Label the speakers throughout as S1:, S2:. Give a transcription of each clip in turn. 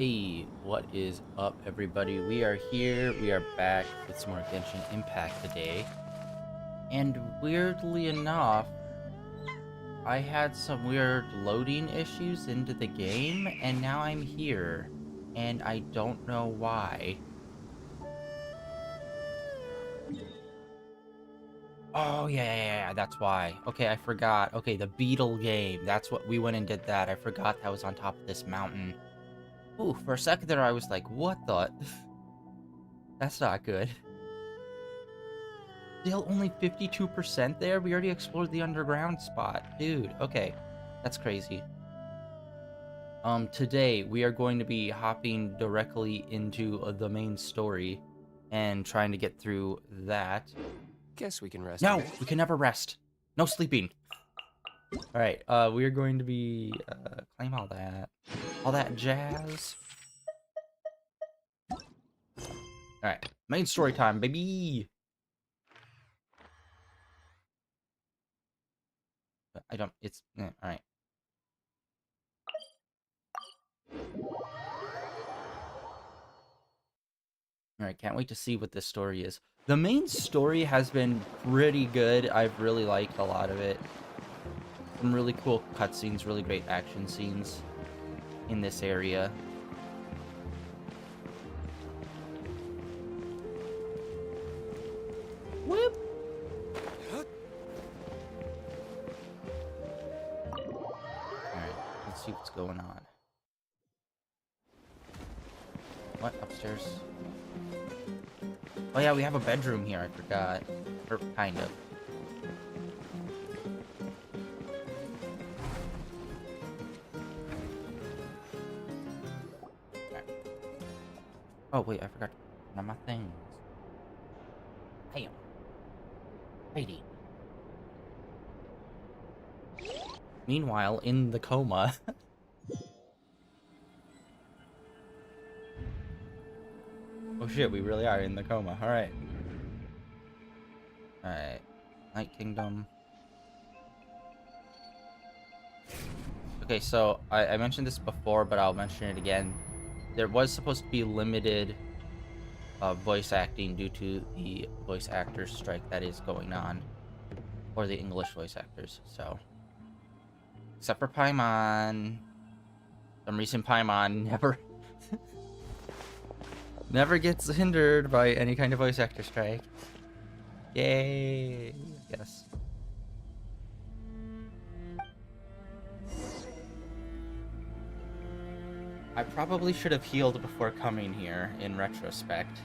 S1: Hey, what is up, everybody? We are here. We are back with some more Genshin Impact today. And weirdly enough, I had some weird loading issues into the game, and now I'm here. And I don't know why. Oh, yeah, that's why. Okay, I forgot. Okay, the Beetle game. That's what we went and did that. I forgot that was on top of this mountain. Ooh, for a second there, I was like, what the? That's not good. Still only 52% there? We already explored the underground spot. Dude, okay. That's crazy. Today we are going to be hopping directly into the main story and trying to get through that.
S2: Guess we can rest a
S1: No,
S2: bit.
S1: we can never rest. No sleeping. Alright, we are going to be, claim all that jazz. Alright, main story time, baby! I don't, it's, alright. Alright, can't wait to see what this story is. The main story has been pretty good. I've really liked a lot of it. Some really cool cutscenes, really great action scenes in this area. Whoop! Alright, let's see what's going on. What? Upstairs? Oh yeah, we have a bedroom here, I forgot. Or kind of. Okay. Oh wait, I forgot one of my things. Damn. Heidi. Meanwhile, in the coma. Oh shit, we really are in the coma. Alright. Alright. Night Kingdom. Okay, so I mentioned this before, but I'll mention it again. There was supposed to be limited voice acting due to the voice actors strike that is going on. Or the English voice actors, so. Except for Paimon. Some reason Paimon never... never gets hindered by any kind of voice actor strike. Yay! Yes. I probably should have healed before coming here, in retrospect.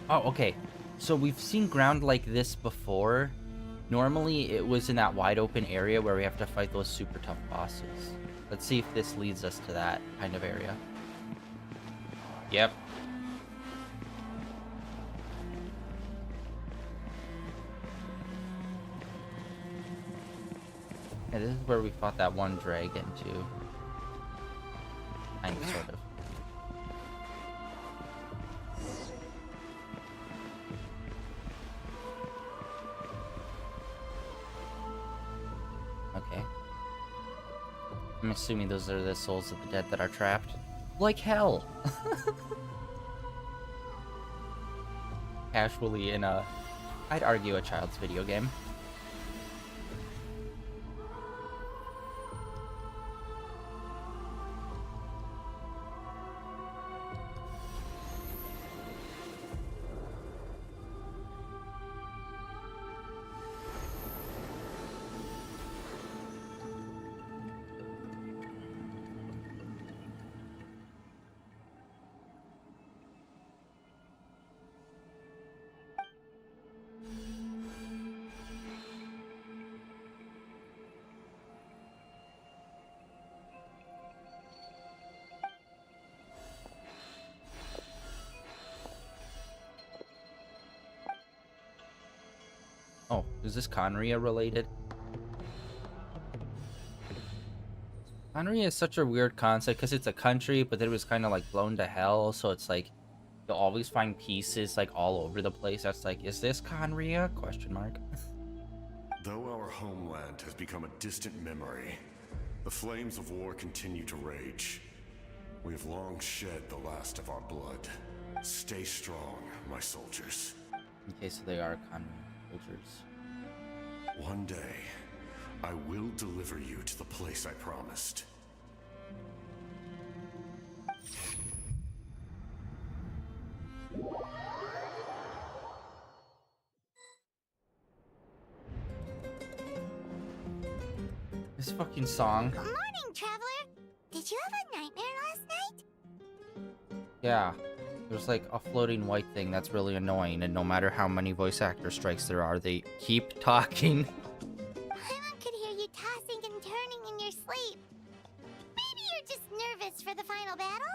S1: Oh, okay. So we've seen ground like this before. Normally, it was in that wide open area where we have to fight those super tough bosses. Let's see if this leads us to that kind of area. Yep. Yeah, this is where we fought that one dragon, too. Kind of, sort of. Okay. I'm assuming those are the souls of the dead that are trapped. Like hell! Casually in a... I'd argue a child's video game. Oh, is this Conria related? Conria is such a weird concept because it's a country, but it was kind of like blown to hell, so it's like you'll always find pieces like all over the place. That's like, is this Conria? Question mark.
S2: Though our homeland has become a distant memory, the flames of war continue to rage. We have long shed the last of our blood. Stay strong, my soldiers.
S1: Okay, so they are archon soldiers.
S2: One day, I will deliver you to the place I promised.
S1: This fucking song.
S3: Good morning, traveler. Did you have a nightmare last night?
S1: Yeah. There's like a floating white thing that's really annoying, and no matter how many voice actor strikes there are, they keep talking.
S3: Paimon could hear you tossing and turning in your sleep. Maybe you're just nervous for the final battle?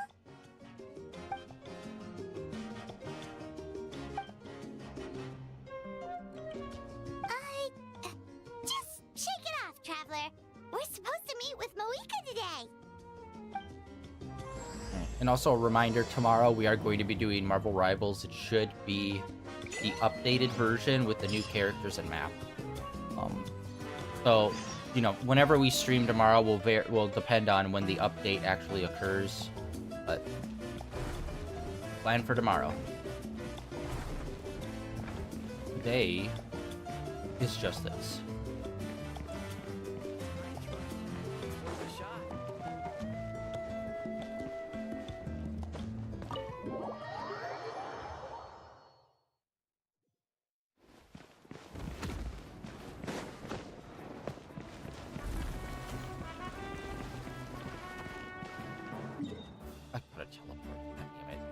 S3: Just shake it off, traveler. We're supposed to meet with Moika today.
S1: And also a reminder, tomorrow we are going to be doing Marvel Rivals. It should be the updated version with the new characters and map. So, you know, whenever we stream tomorrow will depend on when the update actually occurs. But plan for tomorrow. Today is just this. I gotta teleport. God damn it.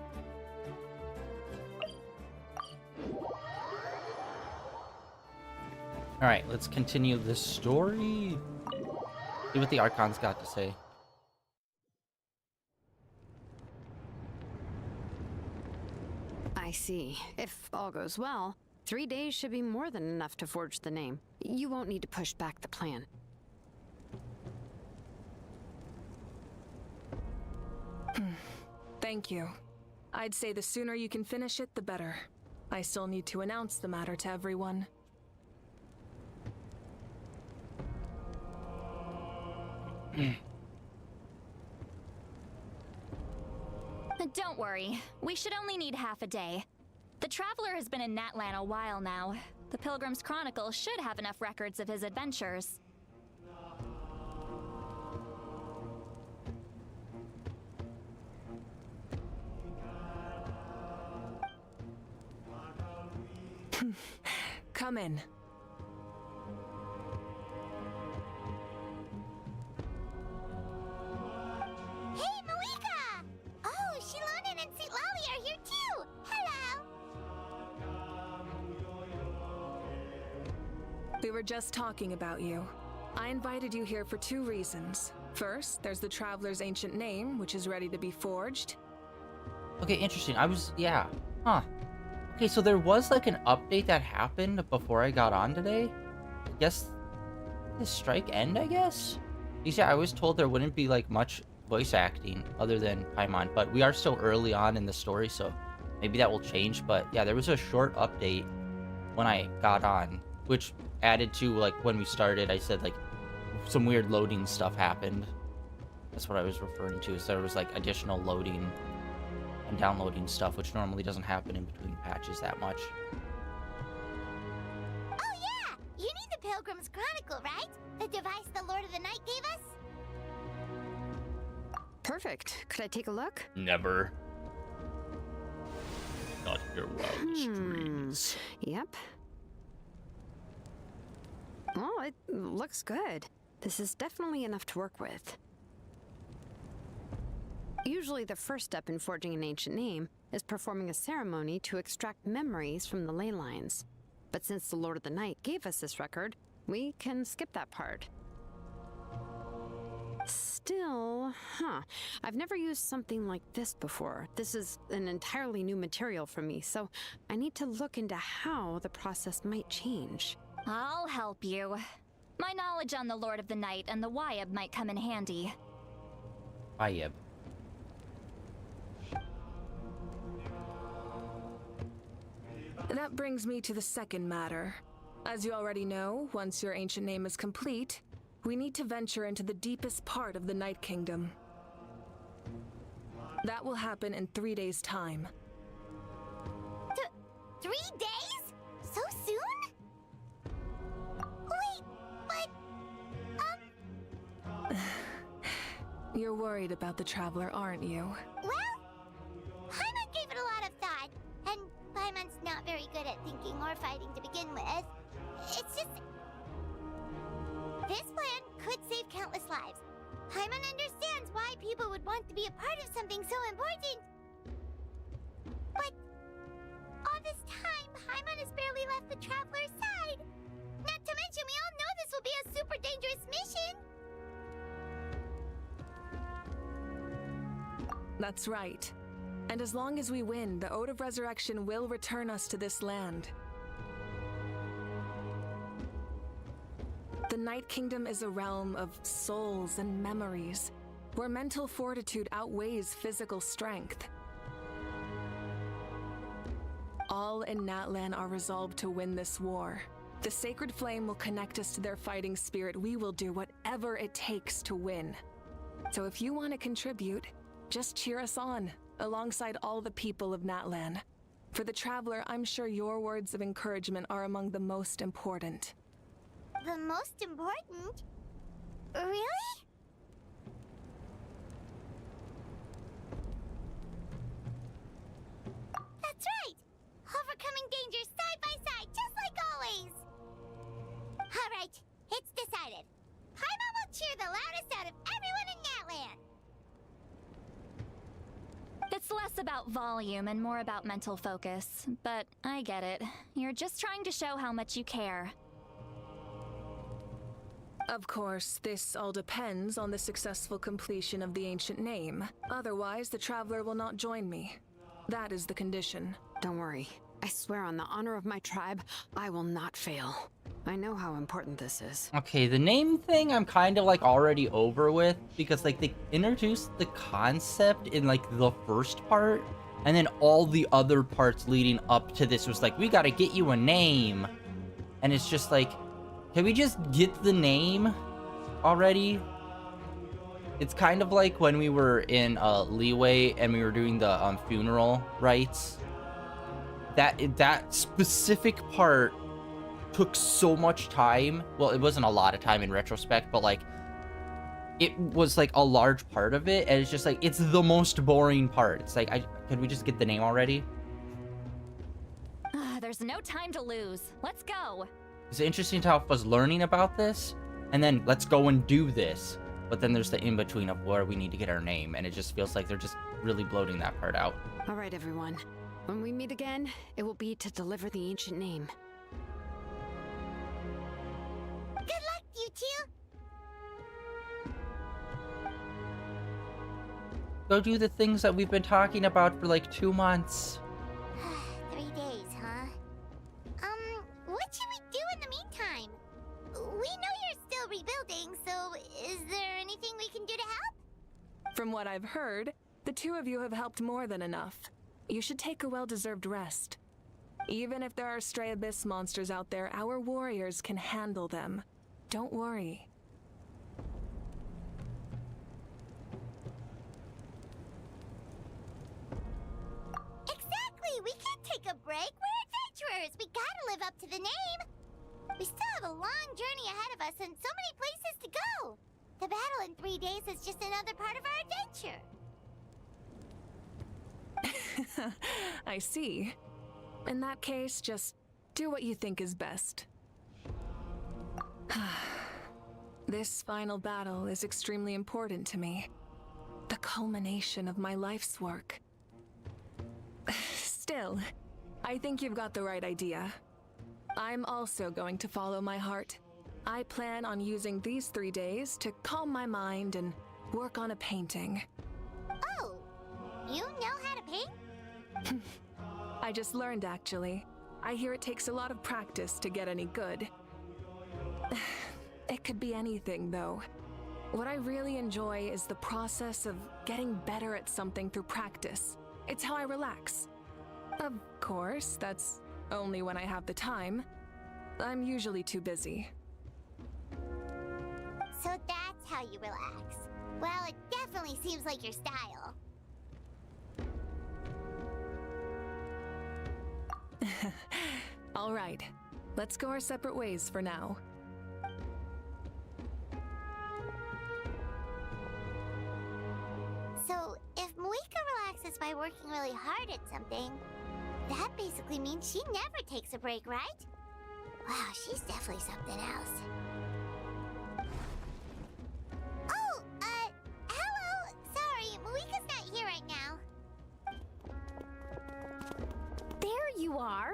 S1: Alright, let's continue this story. See what the archons got to say.
S4: I see. If all goes well, 3 days should be more than enough to forge the name. You won't need to push back the plan.
S5: Thank you. I'd say the sooner you can finish it, the better. I still need to announce the matter to everyone.
S6: Don't worry. We should only need half a day. The Traveler has been in Natlan a while now. The Pilgrim's Chronicle should have enough records of his adventures.
S5: Come in.
S3: Hey, Moika! Oh, Shilonen and St. Lolly are here too! Hello!
S5: We were just talking about you. I invited you here for 2 reasons. First, there's the Traveler's ancient name, which is ready to be forged.
S1: Okay, interesting. Yeah. Huh. Okay, so there was like an update that happened before I got on today. I guess the strike end, I guess? Yeah, I was told there wouldn't be like much voice acting other than Paimon, but we are still early on in the story, so maybe that will change. But yeah, there was a short update when I got on, which added to like when we started, I said like some weird loading stuff happened. That's what I was referring to. So there was like additional loading and downloading stuff, which normally doesn't happen in between patches that much.
S3: Oh yeah! You need the Pilgrim's Chronicle, right? The device the Lord of the Night gave us?
S4: Perfect. Could I take a look?
S1: Never. Not your wildest dreams.
S4: Yep. Oh, it looks good. This is definitely enough to work with. Usually the first step in forging an ancient name is performing a ceremony to extract memories from the ley lines. But since the Lord of the Night gave us this record, we can skip that part. Still, I've never used something like this before. This is an entirely new material for me, so I need to look into how the process might change.
S6: I'll help you. My knowledge on the Lord of the Night and the Wyab might come in handy.
S1: Wyab.
S5: That brings me to the second matter. As you already know, once your ancient name is complete, we need to venture into the deepest part of the Night Kingdom. That will happen in 3 days' time.
S3: 3 days? So soon? Wait, but...
S5: You're worried about the Traveler, aren't you?
S3: Well, Paimon gave it a lot of thought, and Paimon's not very good at thinking or fighting to begin with. It's just... This plan could save countless lives. Paimon understands why people would want to be a part of something so important. But all this time, Paimon has barely left the Traveler's side. Not to mention, we all know this will be a super dangerous mission.
S5: That's right. And as long as we win, the Ode of Resurrection will return us to this land. The Night Kingdom is a realm of souls and memories, where mental fortitude outweighs physical strength. All in Natlan are resolved to win this war. The sacred flame will connect us to their fighting spirit. We will do whatever it takes to win. So if you want to contribute, just cheer us on, alongside all the people of Natlan. For the Traveler, I'm sure your words of encouragement are among the most important.
S3: The most important? Really? That's right! Overcoming dangers side by side, just like always! Alright, it's decided. Paimon will cheer the loudest out of everyone in Natlan!
S6: It's less about volume and more about mental focus, but I get it. You're just trying to show how much you care.
S5: Of course, this all depends on the successful completion of the ancient name. Otherwise, the Traveler will not join me. That is the condition.
S4: Don't worry. I swear on the honor of my tribe, I will not fail. I know how important this is.
S1: Okay, the name thing I'm kind of like already over with, because like they introduced the concept in like the first part, and then all the other parts leading up to this was like, we gotta get you a name. And it's just like, can we just get the name already? It's kind of like when we were in Leeway and we were doing the funeral rites. That specific part took so much time. Well, it wasn't a lot of time in retrospect, but like it was like a large part of it, and it's just like it's the most boring part. It's like, could we just get the name already?
S6: There's no time to lose. Let's go.
S1: It's interesting to how I was learning about this, and then let's go and do this. But then there's the in-between of where we need to get our name, and it just feels like they're just really bloating that part out.
S4: All right, everyone. When we meet again, it will be to deliver the ancient name.
S3: Good luck, you two!
S1: Go do the things that we've been talking about for like 2 months.
S3: 3 days, huh? What should we do in the meantime? We know you're still rebuilding, so is there anything we can do to help?
S5: From what I've heard, the two of you have helped more than enough. You should take a well-deserved rest. Even if there are stray abyss monsters out there, our warriors can handle them. Don't worry.
S3: Exactly! We can't take a break. We're adventurers. We gotta live up to the name. We still have a long journey ahead of us and so many places to go. The battle in 3 days is just another part of our adventure.
S5: I see. In that case, just do what you think is best. This final battle is extremely important to me. The culmination of my life's work. Still, I think you've got the right idea. I'm also going to follow my heart. I plan on using these 3 days to calm my mind and work on a painting.
S3: Oh, you know how to paint?
S5: I just learned, actually. I hear it takes a lot of practice to get any good. It could be anything, though. What I really enjoy is the process of getting better at something through practice. It's how I relax. Of course, that's only when I have the time. I'm usually too busy.
S3: So that's how you relax. Well, it definitely seems like your style.
S5: All right, let's go our separate ways for now.
S3: So, if Moika relaxes by working really hard at something, that basically means she never takes a break, right? Wow, she's definitely something else. Oh, hello! Sorry, Moika's not here right now.
S6: There you are.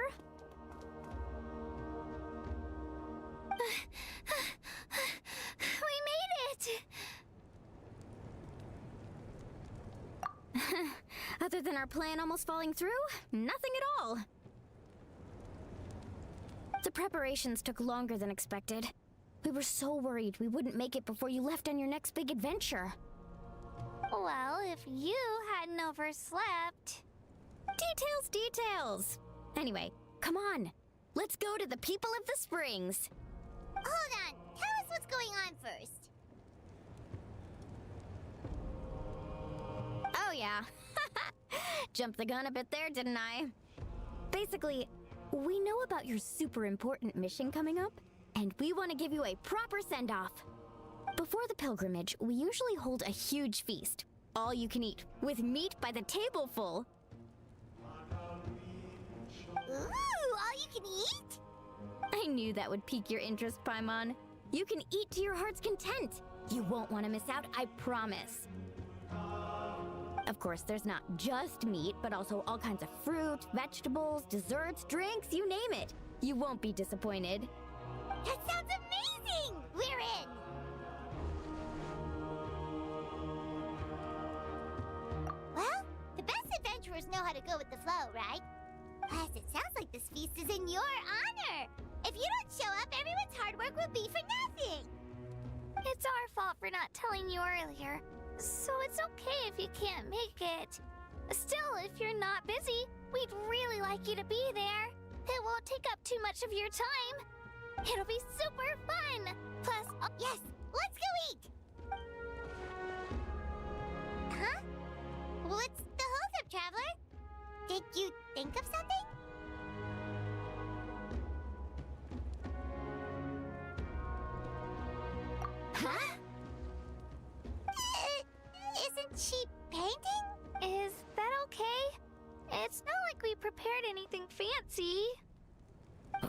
S6: We made it! Other than our plan almost falling through, nothing at all. The preparations took longer than expected. We were so worried we wouldn't make it before you left on your next big adventure.
S3: Well, if you hadn't overslept...
S6: Details! Anyway, come on. Let's go to the people of the Springs.
S3: Hold on, tell us what's going on first.
S6: Oh yeah. Jumped the gun a bit there, didn't I? Basically, we know about your super important mission coming up, and we want to give you a proper send-off. Before the pilgrimage, we usually hold a huge feast. All you can eat, with meat by the tableful.
S3: Ooh, all you can eat?
S6: I knew that would pique your interest, Paimon. You can eat to your heart's content. You won't want to miss out, I promise. Of course, there's not just meat, but also all kinds of fruit, vegetables, desserts, drinks, you name it. You won't be disappointed.
S3: That sounds amazing! We're in! Well, the best adventurers know how to go with the flow, right? Plus, it sounds like this feast is in your honor! If you don't show up, everyone's hard work will be for nothing! It's our fault for not telling you earlier, so it's okay if you can't make it. Still, if you're not busy, we'd really like you to be there. It won't take up too much of your time. It'll be super fun! Plus, yes, let's go eat! Huh? What's the holdup, Traveler? Did you think of something? Huh? Isn't she painting? Is that okay? It's not like we prepared anything fancy.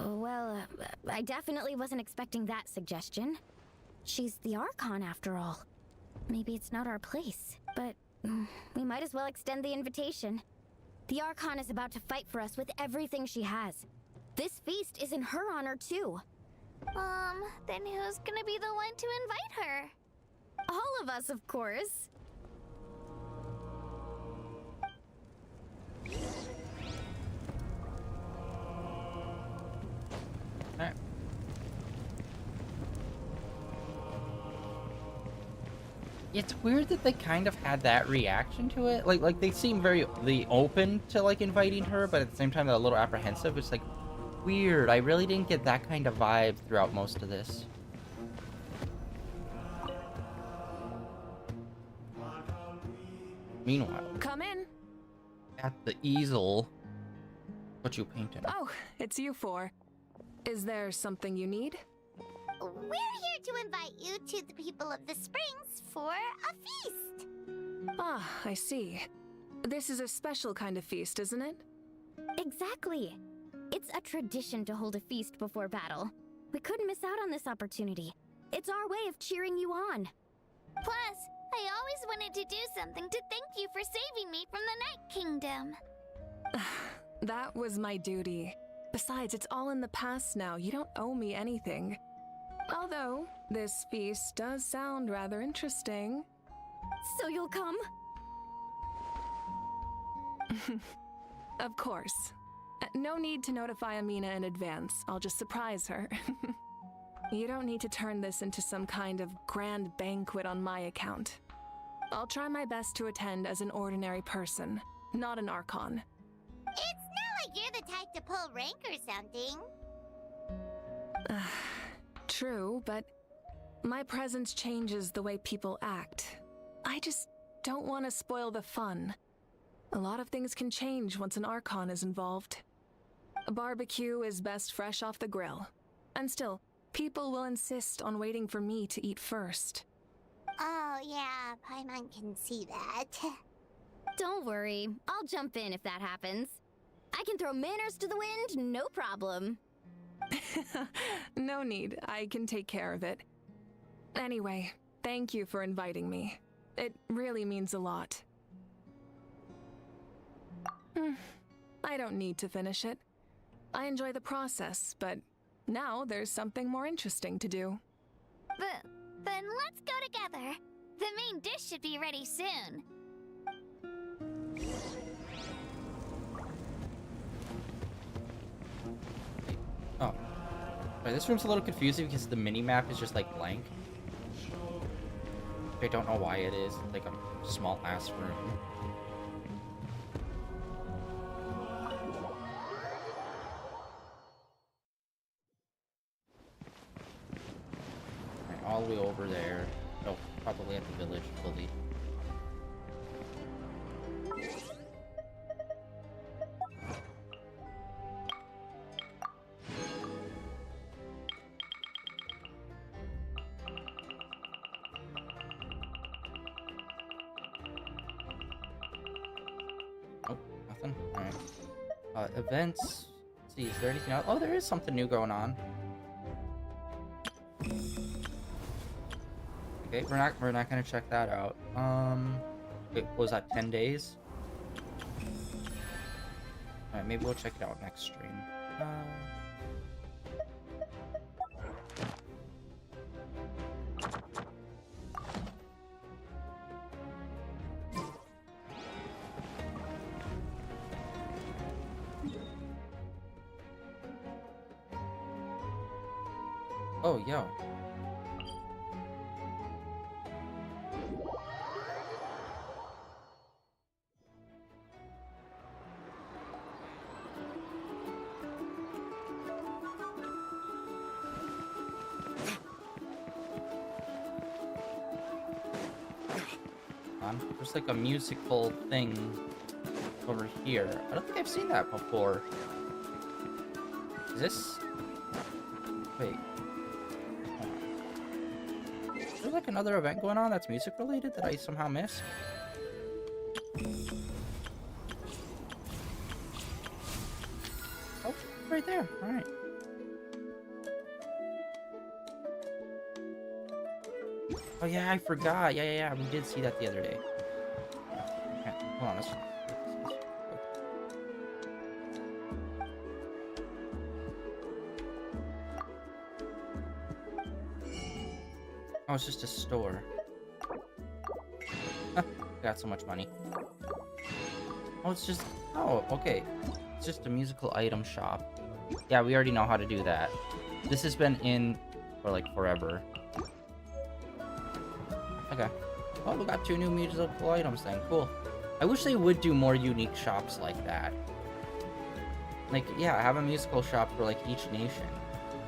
S6: Well, I definitely wasn't expecting that suggestion. She's the Archon, after all. Maybe it's not our place, but we might as well extend the invitation. The Archon is about to fight for us with everything she has. This feast is in her honor, too.
S3: Then who's gonna be the one to invite her?
S6: All of us, of course.
S1: Alright. It's weird that they kind of had that reaction to it. Like they seem very open to like inviting her, but at the same time they're a little apprehensive. It's like weird. I really didn't get that kind of vibe throughout most of this. Meanwhile,
S5: Come in.
S1: at the easel, what you painting?
S5: Oh, it's you four. Is there something you need?
S3: We're here to invite you to the people of the Springs for a feast.
S5: Ah, I see. This is a special kind of feast, isn't it?
S6: Exactly. It's a tradition to hold a feast before battle. We couldn't miss out on this opportunity. It's our way of cheering you on.
S3: Plus, I always wanted to do something to thank you for saving me from the Night Kingdom.
S5: That was my duty. Besides, it's all in the past now. You don't owe me anything. Although, this feast does sound rather interesting.
S6: So you'll come?
S5: Of course. No need to notify Amina in advance. I'll just surprise her. You don't need to turn this into some kind of grand banquet on my account. I'll try my best to attend as an ordinary person, not an Archon.
S3: It's not like you're the type to pull rank or something.
S5: True, but my presence changes the way people act. I just don't want to spoil the fun. A lot of things can change once an archon is involved. A barbecue is best fresh off the grill. And still, people will insist on waiting for me to eat first.
S3: Oh, yeah, Paimon can see that.
S6: Don't worry, I'll jump in if that happens. I can throw manners to the wind, no problem.
S5: No need, I can take care of it. Anyway, thank you for inviting me. It really means a lot. I don't need to finish it. I enjoy the process, but now there's something more interesting to do.
S3: Then let's go together. The main dish should be ready soon.
S1: Oh. Right, this room's a little confusing because the mini-map is just like blank. I don't know why it is. Like a small ass room. Right, all the way over there. Oh, probably at the village fully. Nothing? Alright. Events. Let's see, is there anything else? Oh, there is something new going on. Okay, we're not gonna check that out. Wait, what was that, 10 days? Alright, maybe we'll check it out next stream. Oh, yo. There's like a musical thing over here. I don't think I've seen that before. Is this... Wait. Is there like another event going on that's music related that I somehow missed? Oh, right there. Alright. Oh yeah, I forgot. Yeah. We did see that the other day. Okay, hold on. Let's... Oh, it's just a store. Got so much money. Oh, it's just... Oh, okay. It's just a musical item shop. Yeah, we already know how to do that. This has been in for like forever. Okay. Oh, we got 2 new musical items then. Cool. I wish they would do more unique shops like that. Like, yeah, have a musical shop for like each nation.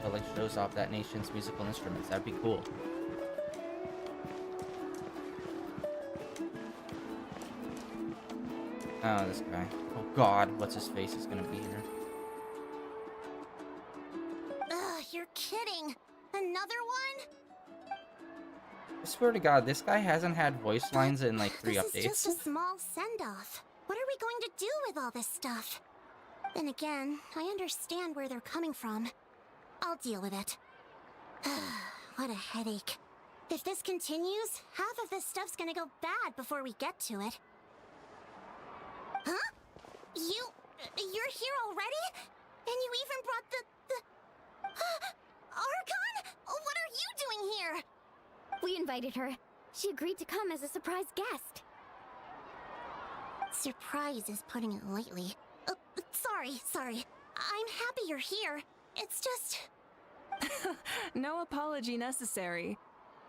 S1: That like shows off that nation's musical instruments. That'd be cool. Oh, this guy. Oh god, what's his face is gonna be here.
S3: Ugh, you're kidding. Another one?
S1: I swear to god, this guy hasn't had voice lines in like 3 updates.
S3: This is just a small send-off. What are we going to do with all this stuff? Then again, I understand where they're coming from. I'll deal with it. What a headache. If this continues, half of this stuff's gonna go bad before we get to it. Huh? You're here already? And you even brought the... Archon? What are you doing here?
S6: We invited her. She agreed to come as a surprise guest.
S3: Surprise is putting it lightly. Sorry. I'm happy you're here. It's just...
S5: No apology necessary.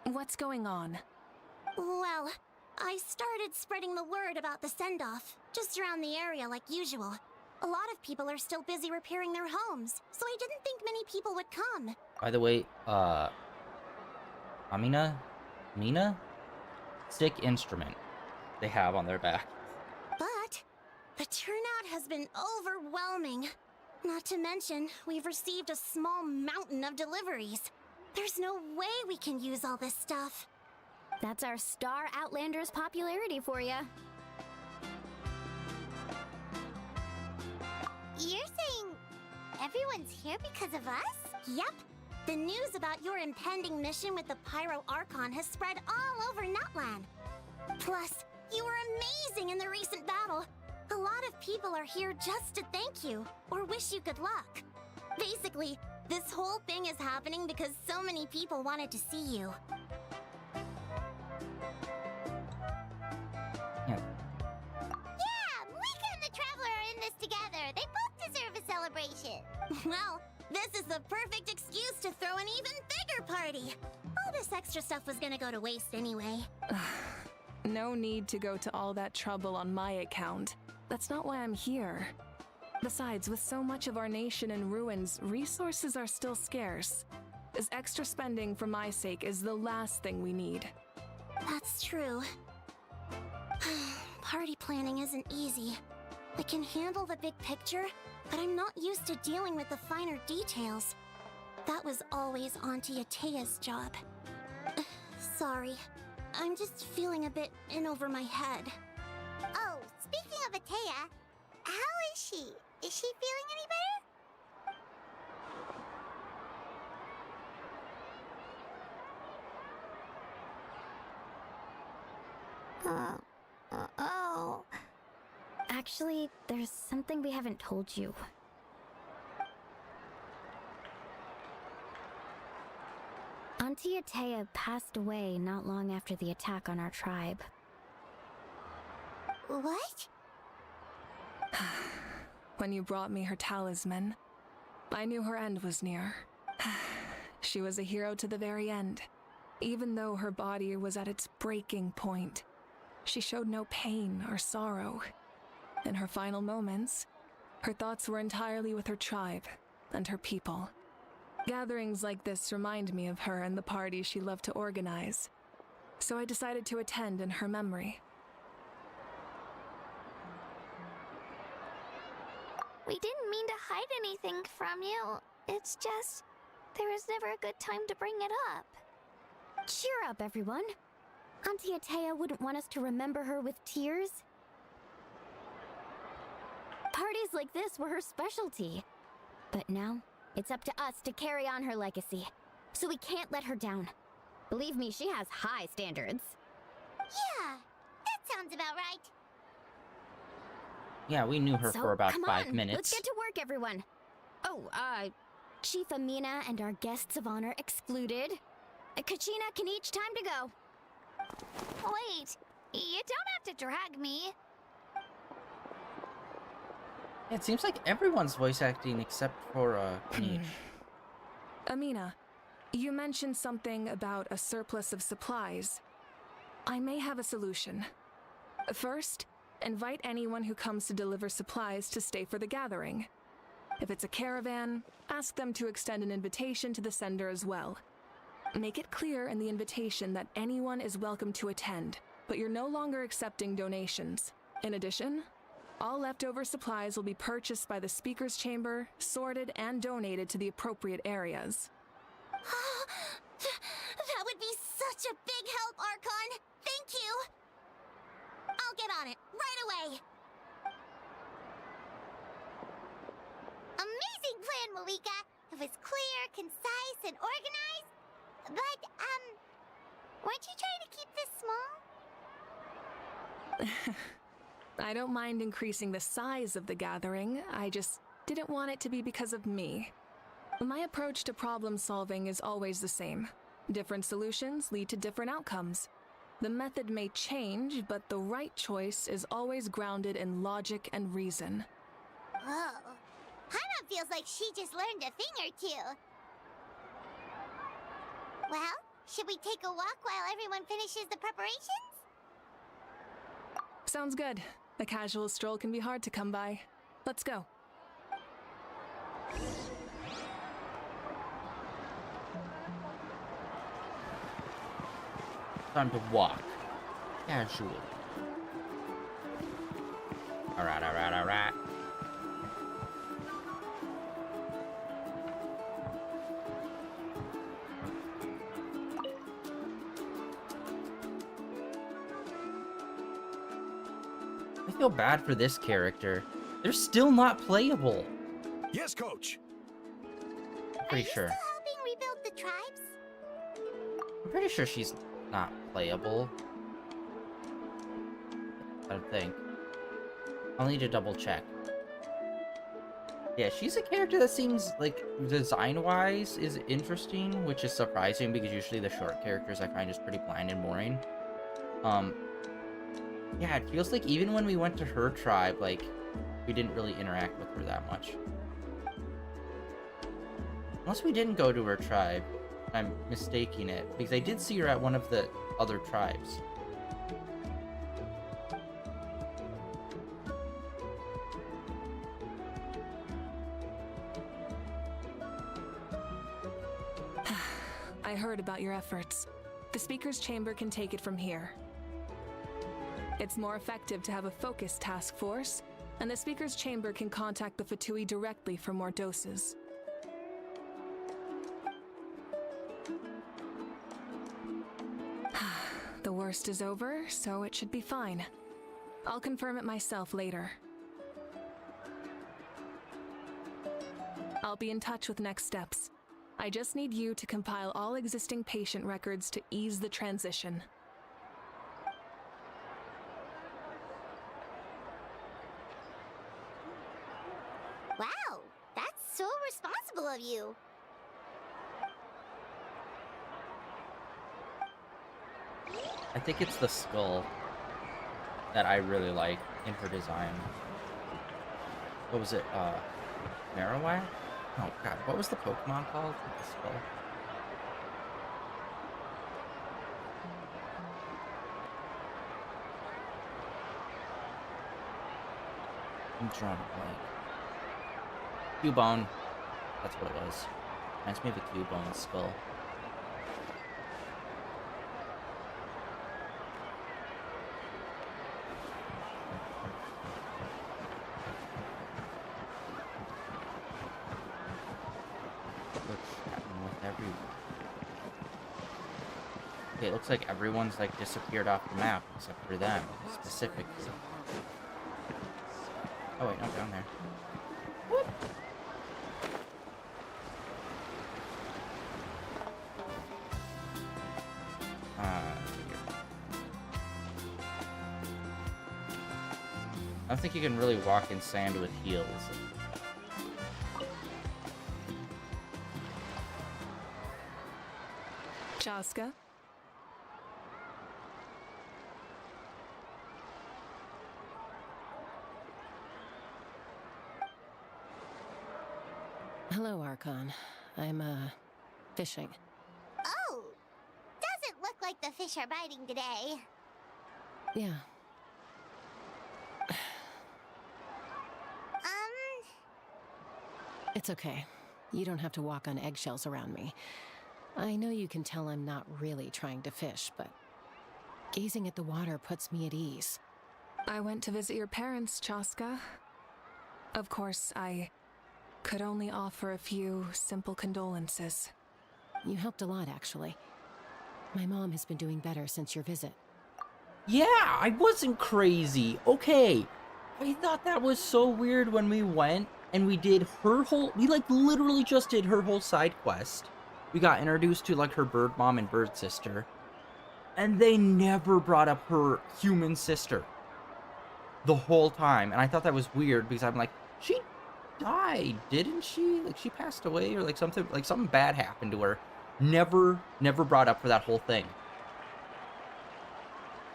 S5: What's going on?
S3: Well, I started spreading the word about the send-off, just around the area like usual. A lot of people are still busy repairing their homes, so I didn't think many people would come.
S1: By the way, Mina, stick instrument they have on their back.
S3: But the turnout has been overwhelming. Not to mention, we've received a small mountain of deliveries. There's no way we can use all this stuff.
S6: That's our Star Outlander's popularity for you.
S3: You're saying everyone's here because of us? Yep. The news about your impending mission with the Pyro Archon has spread all over Nutland. Plus, you were amazing in the recent battle. A lot of people are here just to thank you, or wish you good luck. Basically, this whole thing is happening because so many people wanted to see you.
S1: Yeah.
S3: Yeah, Mika and the Traveler are in this together. They both deserve a celebration. Well, this is the perfect excuse to throw an even bigger party. All this extra stuff was gonna go to waste anyway.
S5: No need to go to all that trouble on my account. That's not why I'm here. Besides, with so much of our nation in ruins, resources are still scarce. This extra spending for my sake is the last thing we need.
S3: That's true. Party planning isn't easy. I can handle the big picture, but I'm not used to dealing with the finer details. That was always Auntie Atea's job. Sorry. I'm just feeling a bit in over my head. Oh, speaking of Atea, how is she? Is she feeling any better? Oh.
S6: Actually, there's something we haven't told you. Auntie Atea passed away not long after the attack on our tribe.
S3: What?
S5: When you brought me her talisman, I knew her end was near. She was a hero to the very end. Even though her body was at its breaking point, she showed no pain or sorrow. In her final moments, her thoughts were entirely with her tribe and her people. Gatherings like this remind me of her and the parties she loved to organize. So I decided to attend in her memory.
S3: We didn't mean to hide anything from you. It's just, there was never a good time to bring it up.
S6: Cheer up, everyone. Auntie Atea wouldn't want us to remember her with tears. Parties like this were her specialty. But now, it's up to us to carry on her legacy. So we can't let her down. Believe me, she has high standards.
S3: Yeah, that sounds about right.
S1: Yeah, we knew her
S6: So,
S1: for about
S6: come
S1: 5
S6: on,
S1: minutes.
S6: Let's get to work, everyone. Oh, Chief Amina and our guests of honor excluded. Kachina can each time to go.
S3: Wait, you don't have to drag me.
S1: It seems like everyone's voice acting except for Kanish.
S5: Amina, you mentioned something about a surplus of supplies. I may have a solution. First, invite anyone who comes to deliver supplies to stay for the gathering. If it's a caravan, ask them to extend an invitation to the sender as well. Make it clear in the invitation that anyone is welcome to attend, but you're no longer accepting donations. In addition, all leftover supplies will be purchased by the speaker's chamber, sorted, and donated to the appropriate areas.
S3: That would be such a big help, Archon. Thank you. I'll get on it right away. Amazing plan, Malika. It was clear, concise, and organized. But, weren't you trying to keep this small?
S5: I don't mind increasing the size of the gathering, I just didn't want it to be because of me. My approach to problem solving is always the same. Different solutions lead to different outcomes. The method may change, but the right choice is always grounded in logic and reason.
S3: Whoa. Hana feels like she just learned a thing or two. Well, should we take a walk while everyone finishes the preparations?
S5: Sounds good. A casual stroll can be hard to come by. Let's go.
S1: Time to walk. Casually. Alright, alright, alright. I feel bad for this character. They're still not playable.
S7: Yes, coach.
S1: Pretty sure.
S3: Are you still helping rebuild the tribes?
S1: I'm pretty sure she's not playable. I don't think. I'll need to double check. Yeah, she's a character that seems like design-wise is interesting, which is surprising because usually the short characters I find just pretty bland and boring. Yeah, it feels like even when we went to her tribe, like, we didn't really interact with her that much. Unless we didn't go to her tribe. I'm mistaking it, because I did see her at one of the other tribes.
S5: I heard about your efforts. The Speaker's Chamber can take it from here. It's more effective to have a focused task force, and the Speaker's Chamber can contact the Fatui directly for more doses. The worst is over, so it should be fine. I'll confirm it myself later. I'll be in touch with next steps. I just need you to compile all existing patient records to ease the transition.
S3: Wow, that's so responsible of you.
S1: I think it's the skull that I really like in her design. What was it? Marowak? Oh god, what was the Pokemon called with the skull? I'm drawing a blank. Cubone. That's what it was. Reminds me of a Cubone skull. Okay, it looks like everyone's like disappeared off the map except for them, specifically. Oh wait, no, down there. Whoop. I don't think you can really walk in sand with heels.
S5: Jaska?
S8: Hello, Archon. I'm, fishing.
S3: Oh, doesn't look like the fish are biting today.
S8: Yeah. It's okay. You don't have to walk on eggshells around me. I know you can tell I'm not really trying to fish, but gazing at the water puts me at ease.
S5: I went to visit your parents, Chaska. Of course, I could only offer a few simple condolences.
S8: You helped a lot, actually. My mom has been doing better since your visit.
S1: Yeah, I wasn't crazy. Okay. I thought that was so weird when we went and we did her whole... We, like, literally just did her whole side quest. We got introduced to, like, her bird mom and bird sister. And they never brought up her human sister. The whole time. And I thought that was weird because I'm like, she died, didn't she? Like, she passed away or, like, something bad happened to her. Never brought up for that whole thing.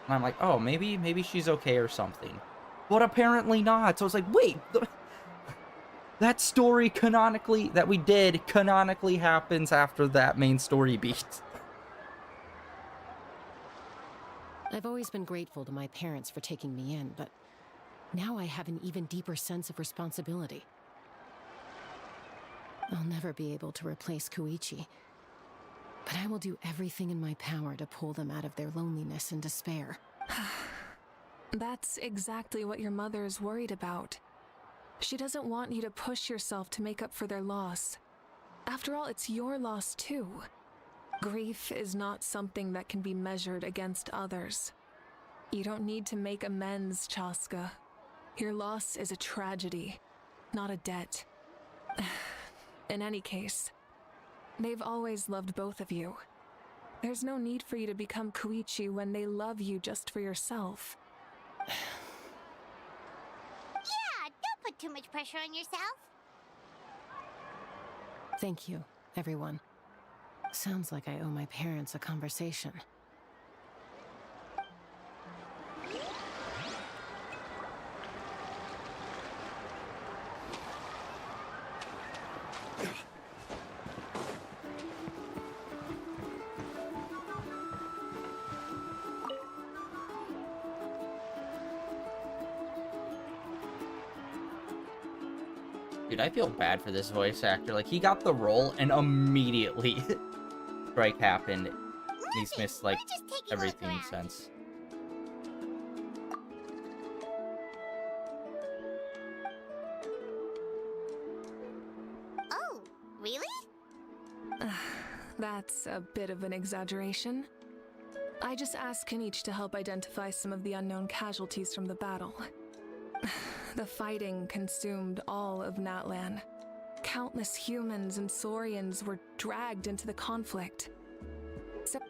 S1: And I'm like, oh, maybe she's okay or something. But apparently not. So I was like, wait, that story canonically, that we did, canonically happens after that main story beat.
S8: I've always been grateful to my parents for taking me in, but now I have an even deeper sense of responsibility. I'll never be able to replace Koichi, but I will do everything in my power to pull them out of their loneliness and despair.
S5: That's exactly what your mother is worried about. She doesn't want you to push yourself to make up for their loss. After all, it's your loss too. Grief is not something that can be measured against others. You don't need to make amends, Chaska. Your loss is a tragedy, not a debt. In any case, they've always loved both of you. There's no need for you to become Koichi when they love you just for yourself.
S3: Yeah, don't put too much pressure on yourself.
S8: Thank you, everyone. Sounds like I owe my parents a conversation.
S1: Dude, I feel bad for this voice actor. Like, he got the role and immediately strike happened. And he's missed, like, everything since.
S3: Oh, really?
S5: That's a bit of an exaggeration. I just asked Kenichi to help identify some of the unknown casualties from the battle. The fighting consumed all of Natlan. Countless humans and Saurians were dragged into the conflict. So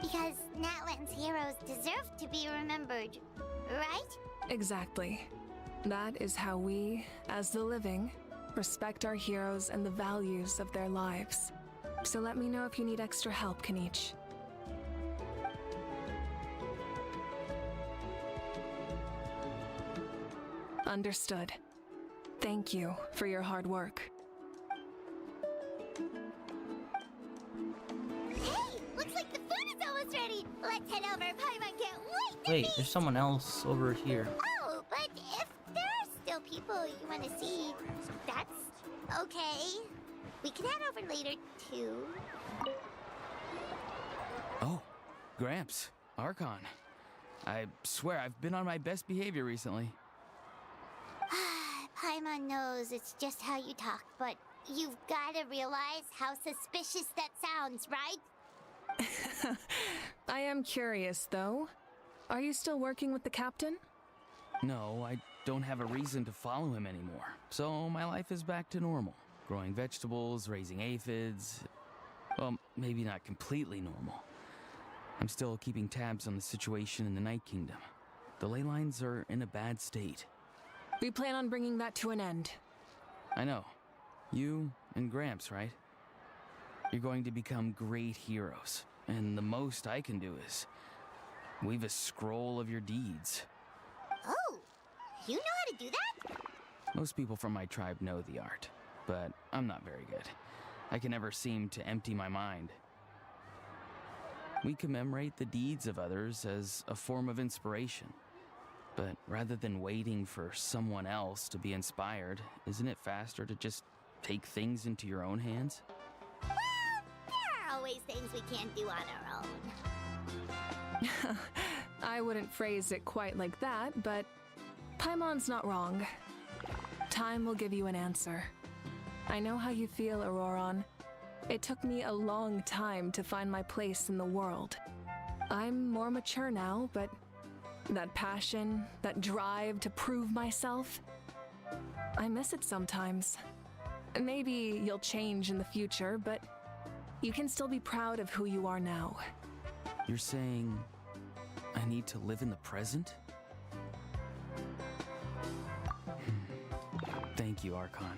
S3: Because Natlan's heroes deserve to be remembered, right?
S5: exactly. That is how we, as the living, respect our heroes and the values of their lives. So let me know if you need extra help, Kenichi. Understood. Thank you for your hard work.
S3: Hey, looks like the food is almost ready. Let's head over. Paimon can't wait to
S1: Wait,
S3: feast.
S1: there's someone else over here.
S3: Oh, but if there are still people you want to see, that's okay. We can head over later, too.
S7: Oh, Gramps, Archon. I swear I've been on my best behavior recently.
S3: Paimon knows it's just how you talk, but you've got to realize how suspicious that sounds, right?
S5: I am curious, though. Are you still working with the captain?
S7: No, I don't have a reason to follow him anymore. So my life is back to normal. Growing vegetables, raising aphids. Well, maybe not completely normal. I'm still keeping tabs on the situation in the Night Kingdom. The ley lines are in a bad state.
S5: We plan on bringing that to an end.
S7: I know. You and Gramps, right? You're going to become great heroes. And the most I can do is weave a scroll of your deeds.
S3: Oh, you know how to do that?
S7: Most people from my tribe know the art, but I'm not very good. I can never seem to empty my mind. We commemorate the deeds of others as a form of inspiration. But rather than waiting for someone else to be inspired, isn't it faster to just take things into your own hands?
S3: Well, there are always things we can't do on our own.
S5: I wouldn't phrase it quite like that, but Paimon's not wrong. Time will give you an answer. I know how you feel, Auroron. It took me a long time to find my place in the world. I'm more mature now, but that passion, that drive to prove myself, I miss it sometimes. Maybe you'll change in the future, but you can still be proud of who you are now.
S7: You're saying I need to live in the present? Thank you, Archon.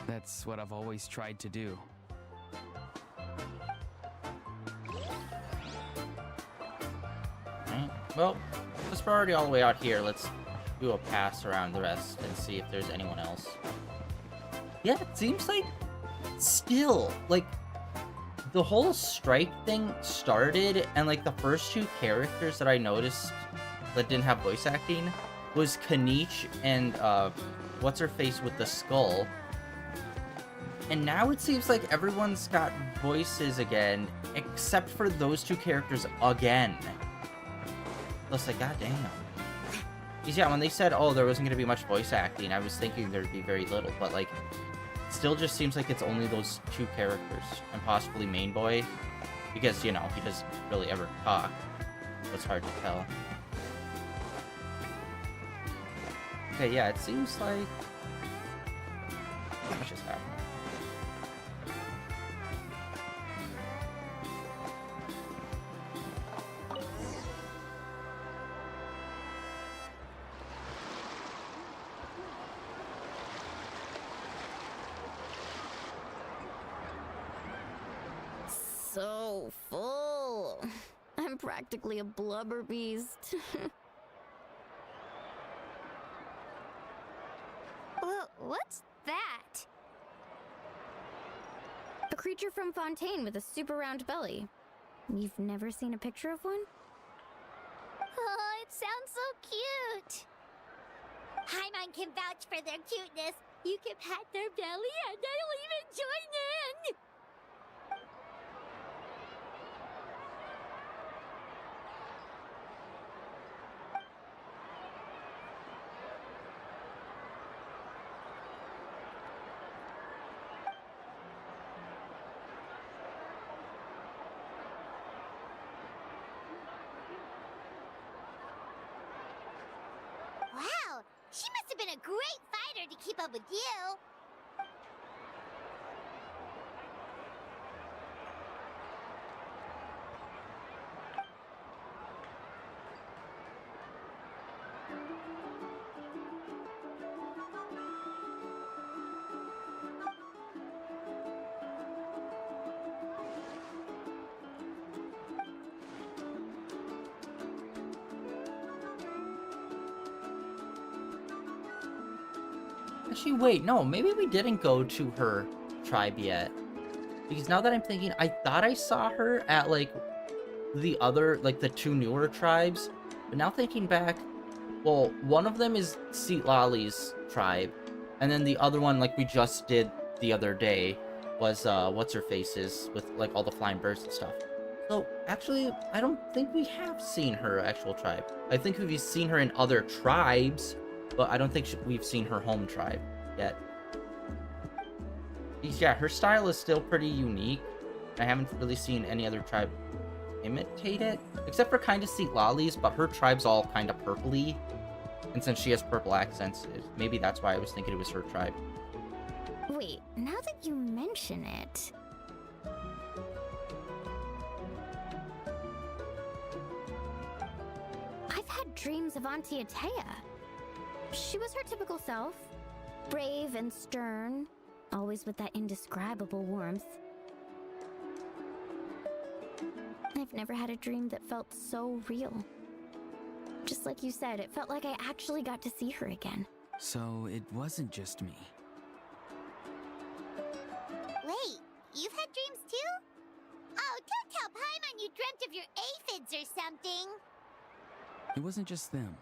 S7: That's what I've always tried to do.
S1: Alright, well, since we're already all the way out here, let's do a pass around the rest and see if there's anyone else. Yeah, it seems like still, like, the whole strike thing started, and like the first two characters that I noticed that didn't have voice acting was Kaniche and what's her face with the skull. And now it seems like everyone's got voices again, except for those two characters again. It's like, goddamn. Because yeah, when they said, oh, there wasn't going to be much voice acting, I was thinking there'd be very little, but like, it still just seems like it's only those two characters, and possibly Main Boy, because, you know, he doesn't really ever talk, so it's hard to tell. Okay, yeah, it seems like... What just happened?
S6: So full. I'm practically a blubber beast. What's that? A creature from Fontaine with a super round belly. You've never seen a picture of one? Oh, it sounds so cute. Paimon can vouch for their cuteness. You can pat their belly and I'll even join in. Wow, she must have been a great fighter to keep up with you.
S1: Actually, wait, no, maybe we didn't go to her tribe yet. Because now that I'm thinking, I thought I saw her at, like, the other, like, the two newer tribes. But now thinking back, well, one of them is Lali's tribe. And then the other one, like we just did the other day, was, What's-Her-Face's, with, like, all the flying birds and stuff. So, actually, I don't think we have seen her actual tribe. I think we've seen her in other tribes, but I don't think we've seen her home tribe yet. Yeah, her style is still pretty unique. I haven't really seen any other tribe imitate it, except for kind of Lali's, but her tribe's all kind of purpley. And since she has purple accents, maybe that's why I was thinking it was her tribe.
S6: Wait, now that you mention it... I've had dreams of Auntie Atea. She was her typical self. Brave and stern, always with that indescribable warmth. I've never had a dream that felt so real. Just like you said, it felt like I actually got to see her again.
S7: So it wasn't just me.
S3: Wait, you've had dreams too? Oh, don't tell Paimon you dreamt of your aphids or something.
S7: It wasn't just them.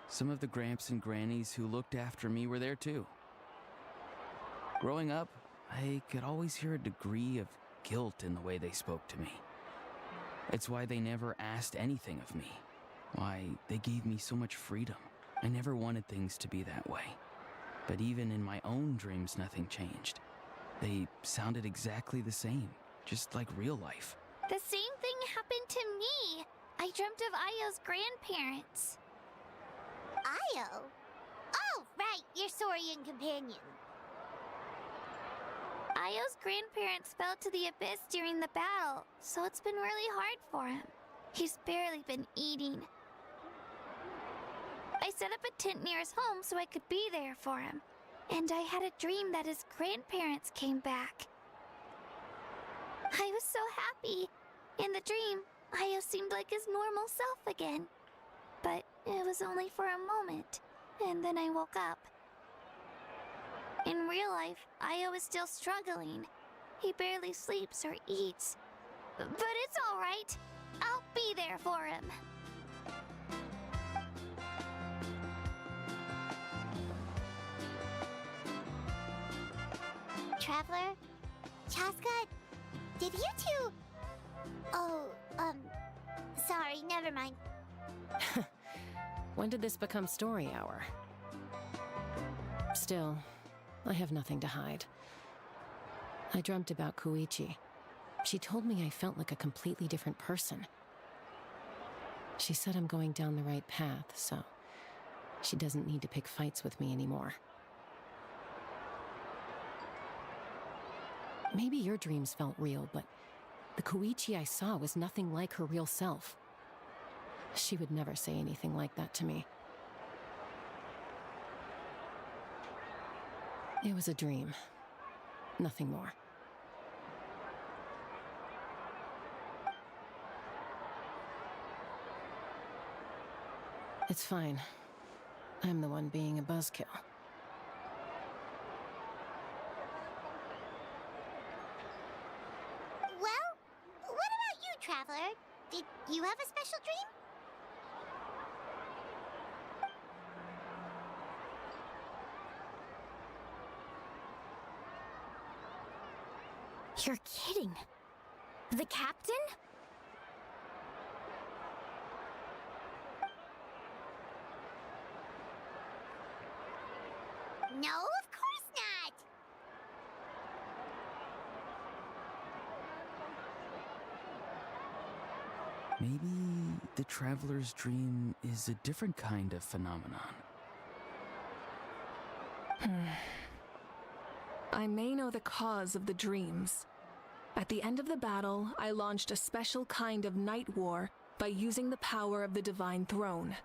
S7: Some of the Gramps and Grannies who looked after me were there too. Growing up, I could always hear a degree of guilt in the way they spoke to me. It's why they never asked anything of me. Why they gave me so much freedom. I never wanted things to be that way. But even in my own dreams, nothing changed. They sounded exactly the same, just like real life.
S3: The same thing happened to me. I dreamt of Io's grandparents. Io? Oh, right, your Saurian companion. Io's grandparents fell to the abyss during the battle, so it's been really hard for him. He's barely been eating. I set up a tent near his home so I could be there for him. And I had a dream that his grandparents came back. I was so happy. In the dream, Io seemed like his normal self again. But it was only for a moment, and then I woke up. In real life, Io is still struggling. He barely sleeps or eats. But it's alright. I'll be there for him. Traveler. Chaska, did you two... Oh, sorry, never mind.
S8: When did this become story hour? Still, I have nothing to hide. I dreamt about Koichi. She told me I felt like a completely different person. She said I'm going down the right path, so she doesn't need to pick fights with me anymore. Maybe your dreams felt real, but the Koichi I saw was nothing like her real self. She would never say anything like that to me. It was a dream. Nothing more. It's fine. I'm the one being a buzzkill.
S3: Well, what about you, Traveler? Did you have a special dream?
S6: You're kidding. The captain?
S3: No, of course not!
S7: Maybe the traveler's dream is a different kind of phenomenon.
S5: I may know the cause of the dreams. At the end of the battle, I launched a special kind of night war by using the power of the Divine Throne.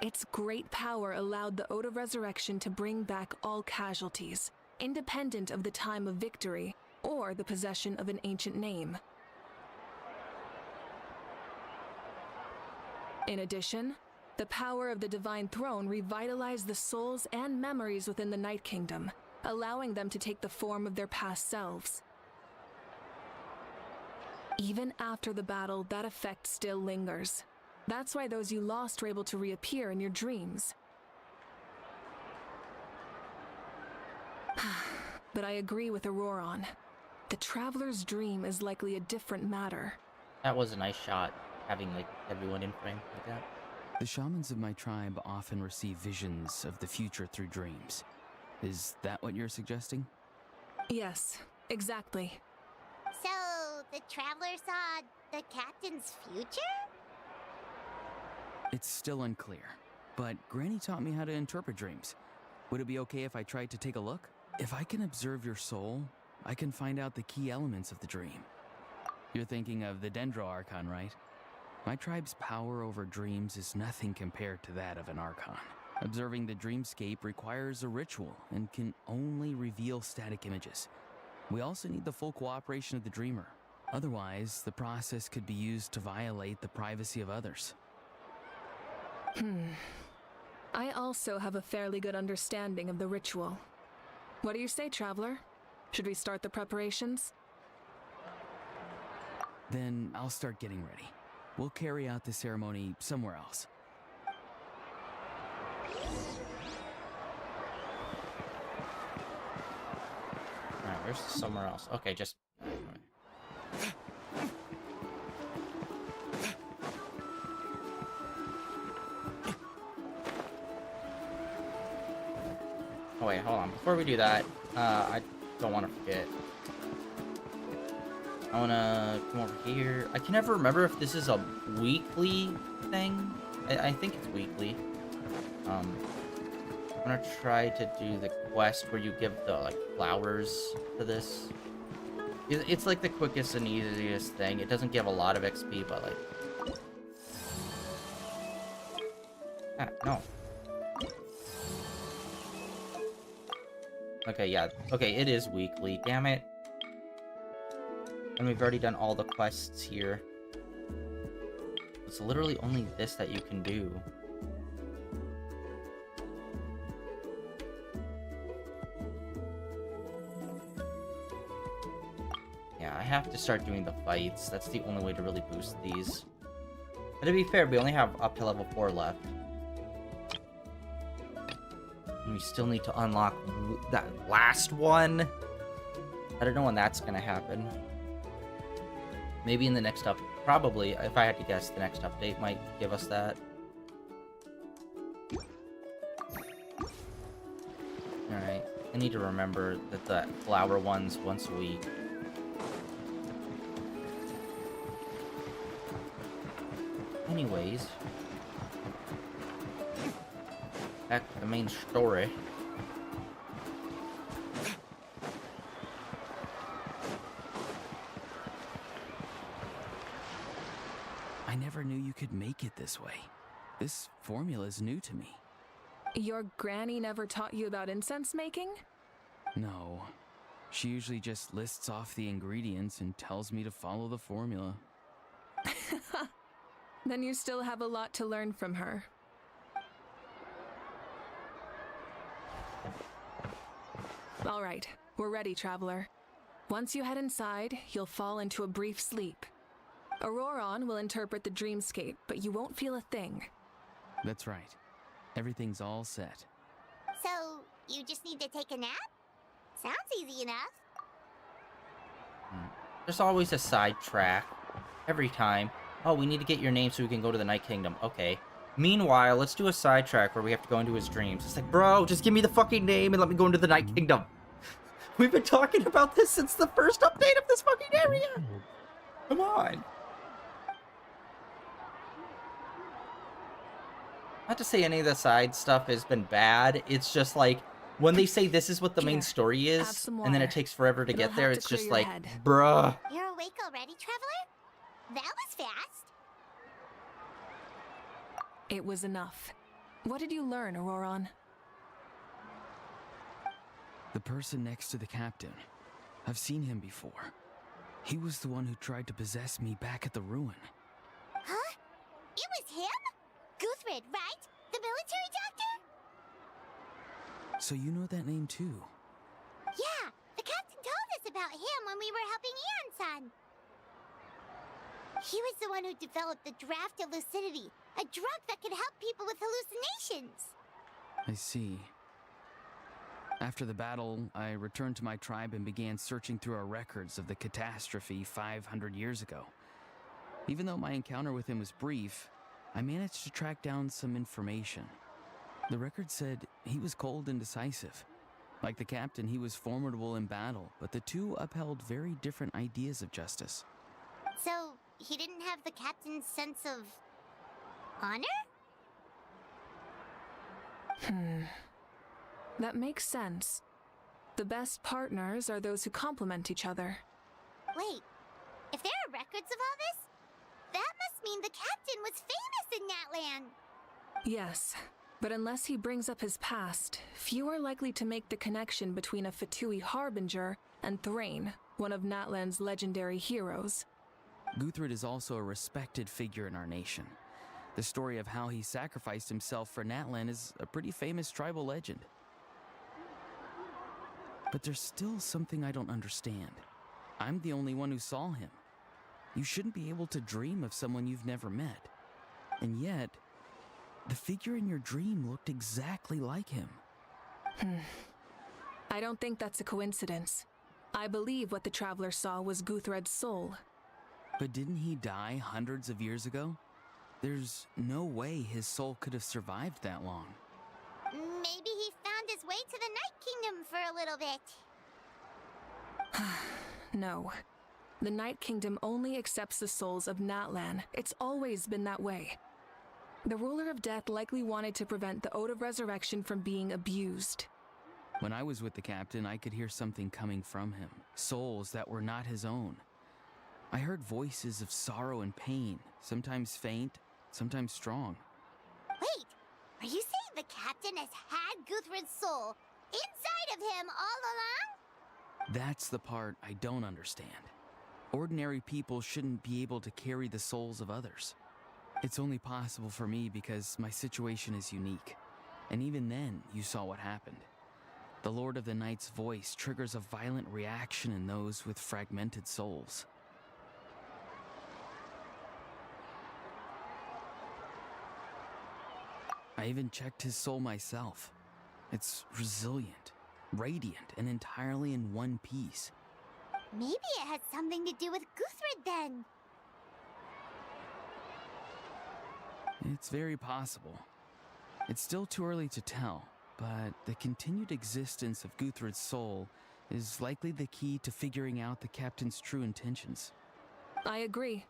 S5: Its great power allowed the Ode of Resurrection to bring back all casualties, independent of the time of victory or the possession of an ancient name. In addition, the power of the Divine Throne revitalized the souls and memories within the Night Kingdom, allowing them to take the form of their past selves. Even after the battle, that effect still lingers. That's why those you lost were able to reappear in your dreams. But I agree with Auroron. The Traveler's dream is likely a different matter.
S1: That was a nice shot, having like everyone in frame like that.
S7: The shamans of my tribe often receive visions of the future through dreams. Is that what you're suggesting?
S5: Yes, exactly.
S3: So, the Traveler saw the captain's future?
S7: It's still unclear, but Granny taught me how to interpret dreams. Would it be okay if I tried to take a look? If I can observe your soul, I can find out the key elements of the dream. You're thinking of the Dendro Archon, right? My tribe's power over dreams is nothing compared to that of an Archon. Observing the dreamscape requires a ritual and can only reveal static images. We also need the full cooperation of the dreamer. Otherwise, the process could be used to violate the privacy of others.
S5: I also have a fairly good understanding of the ritual. What do you say, Traveler? Should we start the preparations?
S7: Then I'll start getting ready. We'll carry out the ceremony somewhere else.
S1: Alright, where's somewhere else? Okay, just... Oh wait, hold on. Before we do that, I don't want to forget. I want to come over here. I can never remember if this is a weekly thing. I think it's weekly. I'm gonna try to do the quest where you give the like flowers to this. It's like the quickest and easiest thing. It doesn't give a lot of XP, but like... Ah, no. Okay, yeah. Okay, it is weekly. Damn it. And we've already done all the quests here. It's literally only this that you can do. Yeah, I have to start doing the fights. That's the only way to really boost these. And to be fair, we only have up to level 4 left. And we still need to unlock that last one. I don't know when that's gonna happen. Maybe in the next probably, if I had to guess, the next update might give us that. Alright, I need to remember that the flower one's once a week. Anyways, back to the main story.
S7: I never knew you could make it this way. This formula is new to me.
S5: Your granny never taught you about incense making?
S7: No. She usually just lists off the ingredients and tells me to follow the formula.
S5: Then you still have a lot to learn from her. All right, we're ready, traveler. Once you head inside, you'll fall into a brief sleep. Auroron will interpret the dreamscape, but you won't feel a thing.
S7: That's right. Everything's all set.
S3: So, you just need to take a nap? Sounds easy enough.
S1: There's always a sidetrack. Every time. Oh, we need to get your name so we can go to the Night Kingdom. Okay. Meanwhile, let's do a sidetrack where we have to go into his dreams. It's like, bro, just give me the fucking name and let me go into the Night Kingdom. We've been talking about this since the first update of this fucking area. Come on. Not to say any of the side stuff has been bad. It's just like, when they say this is what the main story
S5: have
S1: is,
S5: some
S1: and then it
S5: water.
S1: takes forever to
S5: It'll
S1: get there,
S5: help to
S1: it's
S5: clear
S1: just
S5: your
S1: like,
S5: head.
S1: bruh.
S3: You're awake already, traveler? That was fast.
S5: It was enough. What did you learn, Auroron?
S7: The person next to the captain. I've seen him before. He was the one who tried to possess me back at the ruin.
S3: Huh? It was him? Guthred, right? The military doctor?
S7: So you know that name too?
S3: Yeah, the captain told us about him when we were helping Eon-san. He was the one who developed the draft of lucidity, a drug that could help people with hallucinations.
S7: I see. After the battle, I returned to my tribe and began searching through our records of the catastrophe 500 years ago. Even though my encounter with him was brief, I managed to track down some information. The record said he was cold and decisive. Like the captain, he was formidable in battle, but the two upheld very different ideas of justice.
S3: So, he didn't have the captain's sense of honor?
S5: That makes sense. The best partners are those who complement each other.
S3: Wait, if there are records of all this, that must mean the captain was famous in Natlan.
S5: Yes, but unless he brings up his past, few are likely to make the connection between a Fatui harbinger and Thrain, one of Natlan's legendary heroes.
S7: Guthred is also a respected figure in our nation. The story of how he sacrificed himself for Natlan is a pretty famous tribal legend. But there's still something I don't understand. I'm the only one who saw him. You shouldn't be able to dream of someone you've never met. And yet, the figure in your dream looked exactly like him.
S5: I don't think that's a coincidence. I believe what the traveler saw was Guthred's soul.
S7: But didn't he die hundreds of years ago? There's no way his soul could have survived that long.
S3: Maybe he found his way to the Night Kingdom for a little bit.
S5: No. The Night Kingdom only accepts the souls of Natlan. It's always been that way. The ruler of death likely wanted to prevent the Ode of Resurrection from being abused.
S7: When I was with the captain, I could hear something coming from him. Souls that were not his own. I heard voices of sorrow and pain, sometimes faint, sometimes strong.
S3: Wait, are you saying the captain has had Guthred's soul inside of him all along?
S7: That's the part I don't understand. Ordinary people shouldn't be able to carry the souls of others. It's only possible for me because my situation is unique. And even then, you saw what happened. The Lord of the Night's voice triggers a violent reaction in those with fragmented souls. I even checked his soul myself. It's resilient, radiant, and entirely in one piece.
S3: Maybe it has something to do with Guthred then.
S7: It's very possible. It's still too early to tell, but the continued existence of Guthred's soul is likely the key to figuring out the captain's true intentions.
S5: I agree.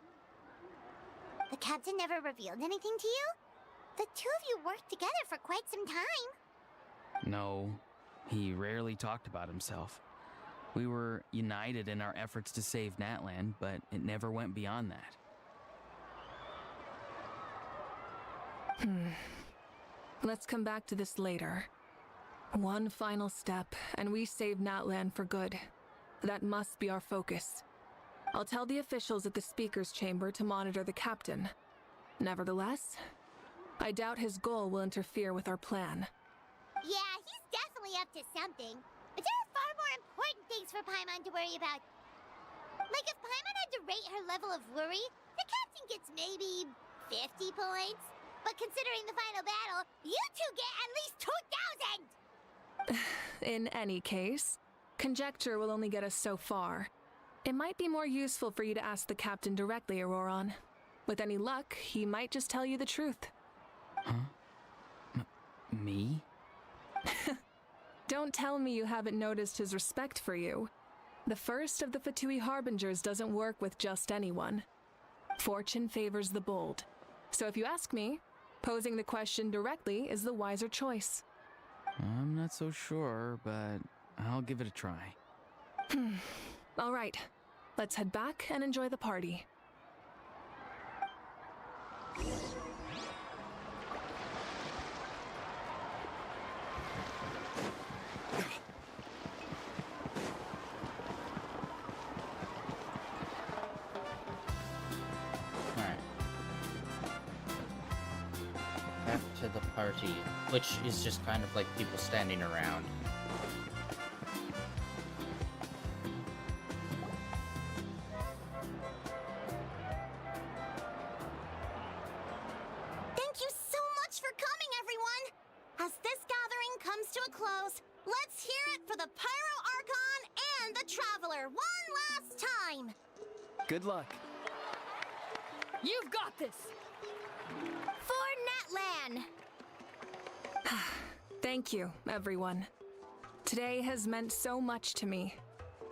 S3: The captain never revealed anything to you? The two of you worked together for quite some time.
S7: No, he rarely talked about himself. We were united in our efforts to save Natlan, but it never went beyond that.
S5: Let's come back to this later. One final step, and we save Natlan for good. That must be our focus. I'll tell the officials at the speaker's chamber to monitor the captain. Nevertheless, I doubt his goal will interfere with our plan.
S3: Yeah, he's definitely up to something. But there are far more important things for Paimon to worry about. Like if Paimon had to rate her level of worry, the captain gets maybe 50 points. But considering the final battle, you two get at least 2,000!
S5: In any case, conjecture will only get us so far. It might be more useful for you to ask the captain directly, Auroron. With any luck, he might just tell you the truth.
S7: Huh? Me?
S5: Don't tell me you haven't noticed his respect for you. The first of the Fatui Harbingers doesn't work with just anyone. Fortune favors the bold. So if you ask me, posing the question directly is the wiser choice.
S7: I'm not so sure, but I'll give it a try.
S5: All right, let's head back and enjoy the party.
S1: To the party, which is just kind of like people standing around.
S3: Thank you so much for coming, everyone! As this gathering comes to a close, let's hear it for the Pyro Archon and the Traveler one last time!
S7: Good luck.
S4: You've got this!
S3: For Natlan!
S5: Thank you, everyone. Today has meant so much to me.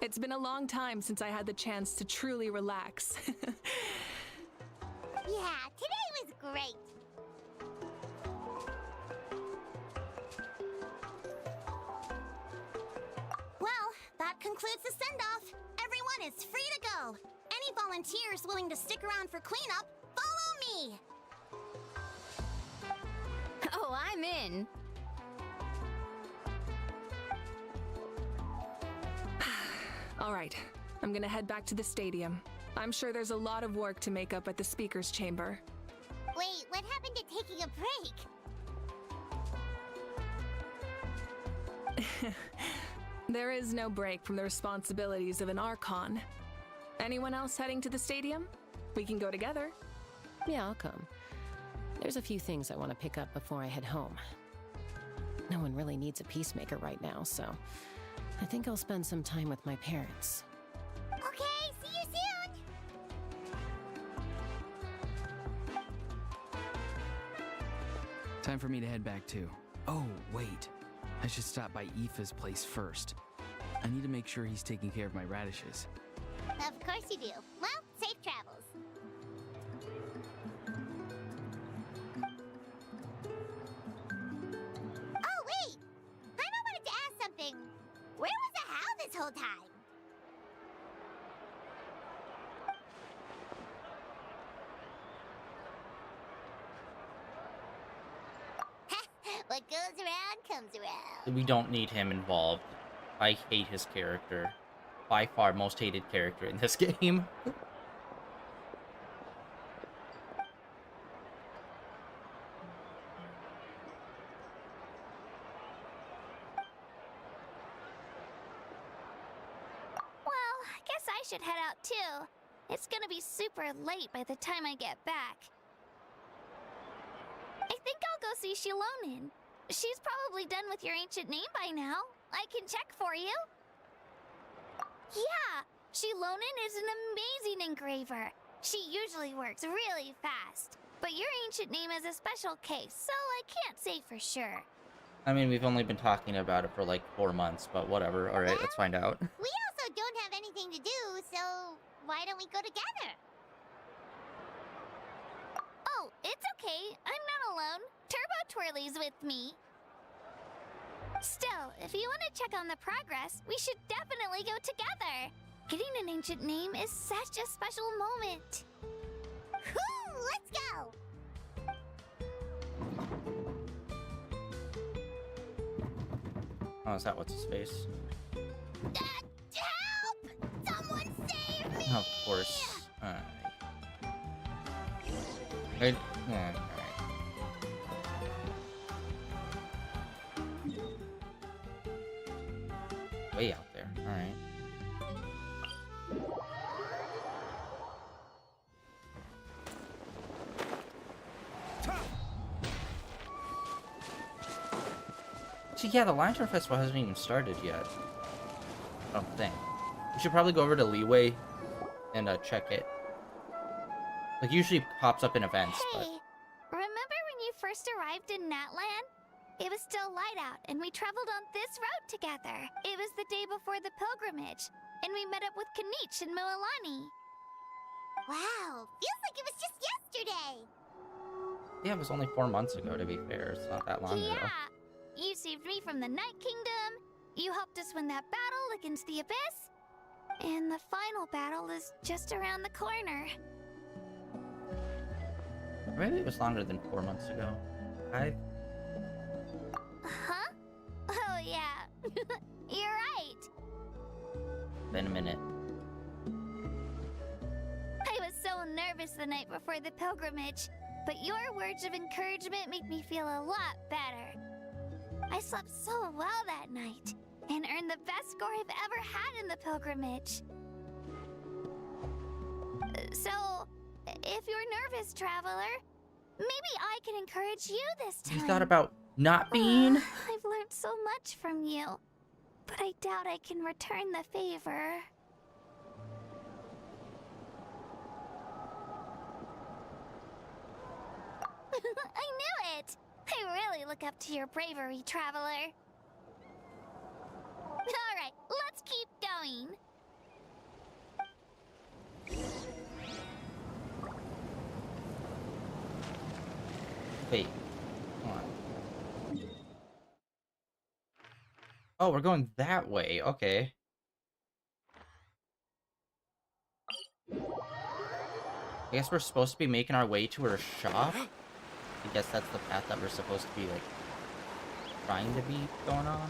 S5: It's been a long time since I had the chance to truly relax.
S3: Yeah, today was great. Well, that concludes the send-off. Everyone is free to go. Any volunteers willing to stick around for cleanup, follow me!
S6: Oh, I'm in.
S5: All right, I'm gonna head back to the stadium. I'm sure there's a lot of work to make up at the speaker's chamber.
S3: Wait, what happened to taking a break?
S5: There is no break from the responsibilities of an Archon. Anyone else heading to the stadium? We can go together.
S8: Yeah, I'll come. There's a few things I want to pick up before I head home. No one really needs a peacemaker right now, so I think I'll spend some time with my parents.
S3: Okay, see you soon!
S7: Time for me to head back too. Oh, wait. I should stop by Aoife's place first. I need to make sure he's taking care of my radishes.
S3: Of course you do. Well, safe travels. Oh, wait! I wanted to ask something. Where was the How this whole time? What goes around comes around.
S1: We don't need him involved. I hate his character. By far most hated character in this game.
S6: Well, I guess I should head out too. It's gonna be super late by the time I get back. I think I'll go see Shilonin. She's probably done with your ancient name by now. I can check for you. Yeah,
S3: Shilonen is an amazing engraver. She usually works really fast. But your ancient name is a special case, so I can't say for sure.
S1: I mean, we've only been talking about it for like 4 months, but whatever. All right, let's find out.
S3: We also don't have anything to do, so why don't we go together? Oh, it's okay. I'm not alone. Turbo Twirly's with me. Still, if you want to check on the progress, we should definitely go together. Getting an ancient name is such a special moment. Whoo, let's go!
S1: Oh, is that what's his face?
S3: Help! Someone save me!
S1: Of course. Alright. Yeah, alright. Way out there. Alright. So yeah, the Lantern Festival hasn't even started yet. I don't think. We should probably go over to Leeway and check it. Like, usually pops up in events,
S3: Hey,
S1: but...
S3: remember when you first arrived in Natland? It was still light out, and we traveled on this road together. It was the day before the pilgrimage, and we met up with Kanich and Moalani. Wow, feels like it was just yesterday.
S1: Yeah, it was only 4 months ago, to be fair. It's not that long ago.
S3: Yeah, you saved me from the Night Kingdom. You helped us win that battle against the Abyss. And the final battle is just around the corner.
S1: Maybe it was longer than 4 months ago.
S3: Huh? Oh, yeah. You're right.
S1: Been a minute.
S3: I was so nervous the night before the pilgrimage, but your words of encouragement made me feel a lot better. I slept so well that night, and earned the best score I've ever had in the pilgrimage. So, if you're nervous, traveler, maybe I can encourage you this time.
S1: You thought about not being?
S3: I've learned so much from you, but I doubt I can return the favor. I knew it! I really look up to your bravery, traveler. Alright, let's keep going.
S1: Wait. Hold on. Oh, we're going that way. Okay. I guess we're supposed to be making our way to her shop. I guess that's the path that we're supposed to be, like, trying to be going on.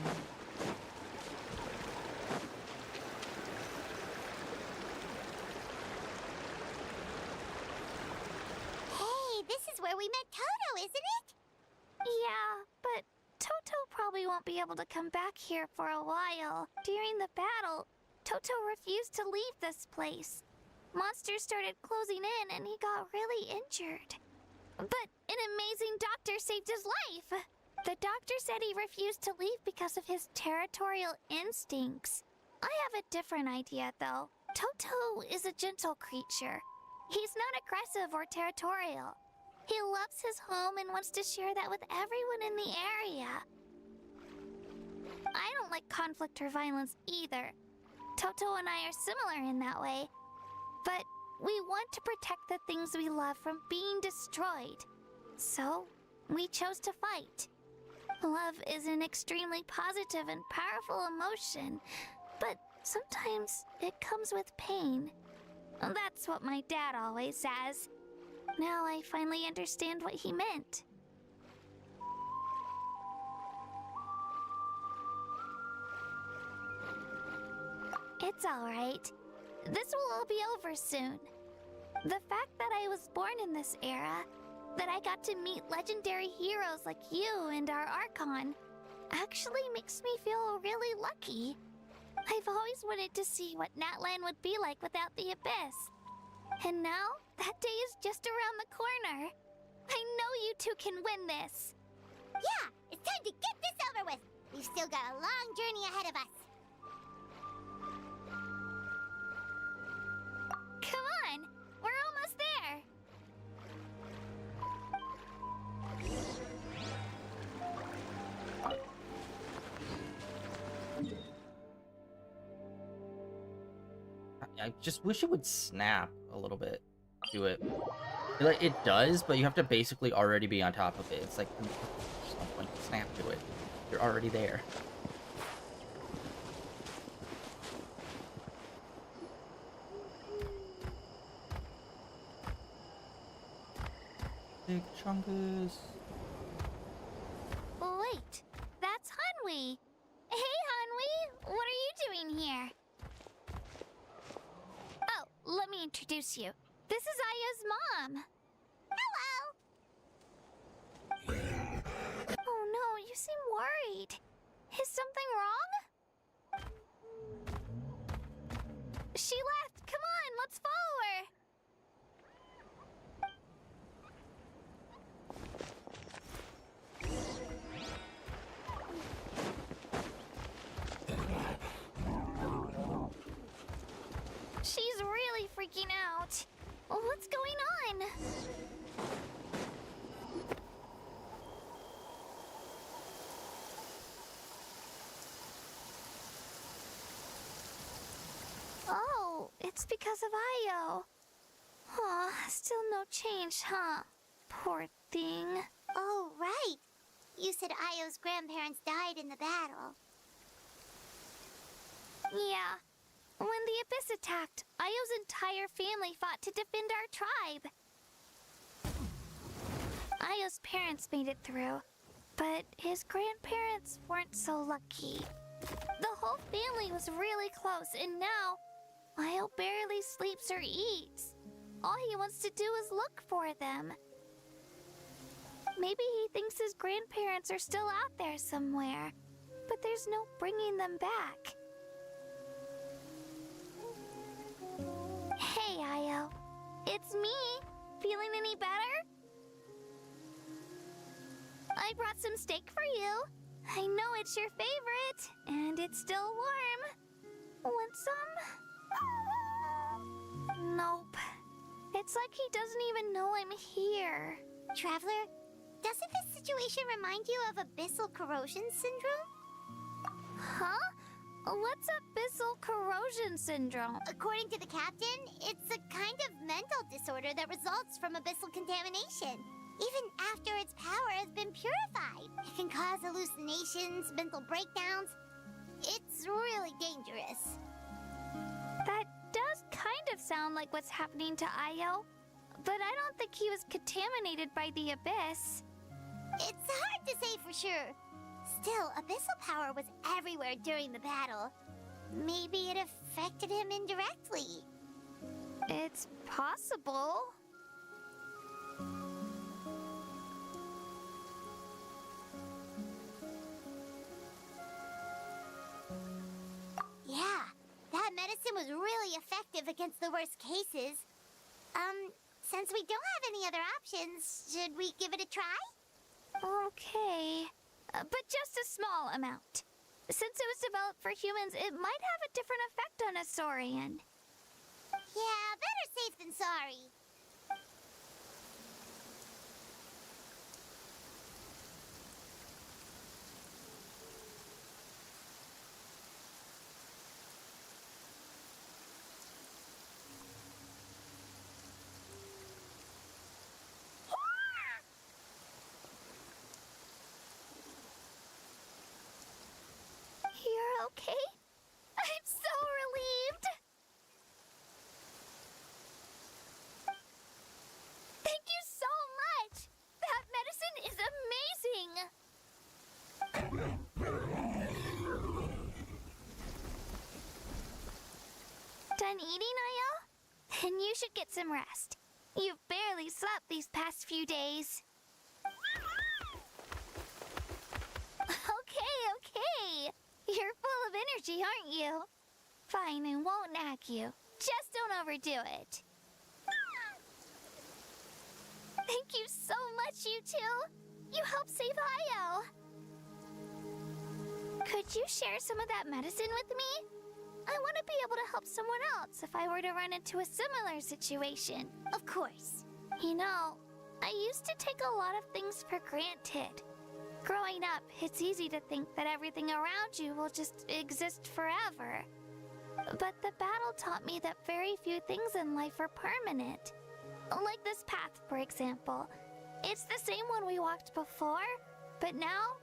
S3: Hey, this is where we met Toto, isn't it? Yeah, but Toto probably won't be able to come back here for a while. During the battle, Toto refused to leave this place. Monsters started closing in and he got really injured. But an amazing doctor saved his life. The doctor said he refused to leave because of his territorial instincts. I have a different idea, though. Toto is a gentle creature. He's not aggressive or territorial. He loves his home and wants to share that with everyone in the area. I don't like conflict or violence either. Toto and I are similar in that way. But we want to protect the things we love from being destroyed. So, we chose to fight. Love is an extremely positive and powerful emotion, but sometimes it comes with pain. That's what my dad always says. Now I finally understand what he meant. It's alright. This will all be over soon. The fact that I was born in this era, that I got to meet legendary heroes like you and our Archon, actually makes me feel really lucky. I've always wanted to see what Natland would be like without the Abyss. And now, that day is just around the corner. I know you two can win this. Yeah, it's time to get this over with. We've still got a long journey ahead of us.
S1: I just wish it would snap a little bit to it. Like, it does, but you have to basically already be on top of it. It's like, there's no point to snap to it. You're already there. Big chungus.
S3: Wait, that's Hanwi. Hey, Hanwi, what are you doing here? Oh, let me introduce you. This is Aya's mom. Hello. Oh no, you seem worried. Is something wrong? She left. Come on, let's follow her. She's really freaking out. What's going on? Oh, it's because of Io. Aw, still no change, huh? Poor thing. Oh, right. You said Io's grandparents died in the battle. Yeah. When the Abyss attacked, Io's entire family fought to defend our tribe. Io's parents made it through, but his grandparents weren't so lucky. The whole family was really close, and now Io barely sleeps or eats. All he wants to do is look for them. Maybe he thinks his grandparents are still out there somewhere, but there's no bringing them back. Hey, Io. It's me. Feeling any better? I brought some steak for you. I know it's your favorite, and it's still warm. Want some? Nope. It's like he doesn't even know I'm here. Traveler, doesn't this situation remind you of abyssal corrosion syndrome? Huh? What's abyssal corrosion syndrome? According to the captain, it's a kind of mental disorder that results from abyssal contamination. Even after its power has been purified, it can cause hallucinations, mental breakdowns. It's really dangerous. That does kind of sound like what's happening to Io, but I don't think he was contaminated by the Abyss. It's hard to say for sure. Still, abyssal power was everywhere during the battle. Maybe it affected him indirectly. It's possible. Yeah, that medicine was really effective against the worst cases. Since we don't have any other options, should we give it a try? Okay. But just a small amount. Since it was developed for humans, it might have a different effect on a Saurian. Yeah, better safe than sorry. You're okay? I'm so relieved! Thank you so much! That medicine is amazing! Done eating, Io? Then you should get some rest. You've barely slept these past few days. Okay. You're full of energy, aren't you? Fine, I won't nag you. Just don't overdo it. Thank you so much, you two. You helped save Io. Could you share some of that medicine with me? I want to be able to help someone else if I were to run into a similar situation. Of course. You know, I used to take a lot of things for granted. Growing up, it's easy to think that everything around you will just exist forever.
S6: But the battle taught me that very few things in life are permanent. Like this path, for example. It's the same one we walked before, but now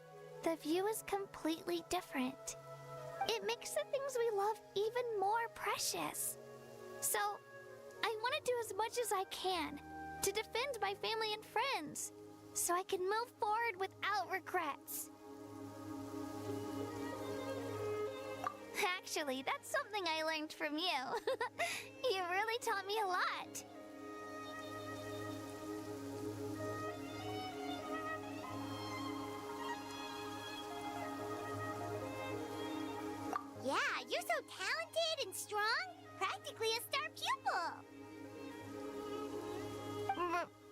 S6: the view is completely different. It makes the things we love even more precious. So, I want to do as much as I can to defend my family and friends, so I can move forward without regrets. Actually, that's something I learned from you. You really taught me a lot.
S3: Yeah, you're so talented and strong. Practically a star pupil.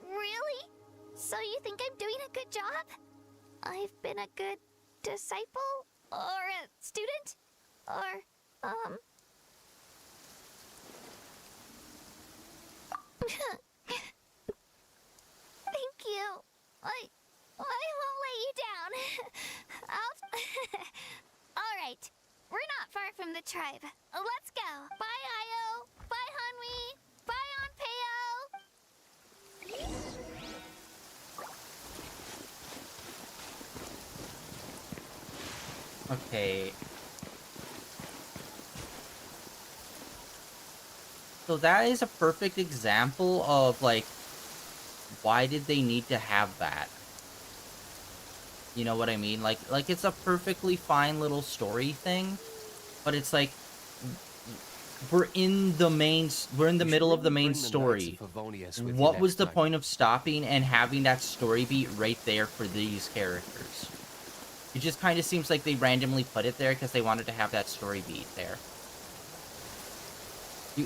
S6: Really? So you think I'm doing a good job? I've been a good disciple? Or a student? Or, Thank you. I won't let you down. Alright. We're not far from the tribe. Let's go. Bye, Io. Bye, Hanwi. Bye, Onpeo.
S1: Okay. So that is a perfect example of, like, why did they need to have that? You know what I mean? Like it's a perfectly fine little story thing, but it's like we're in the middle of the main story. What was the point of stopping and having that story beat right there for these characters? It just kind of seems like they randomly put it there because they wanted to have that story beat there.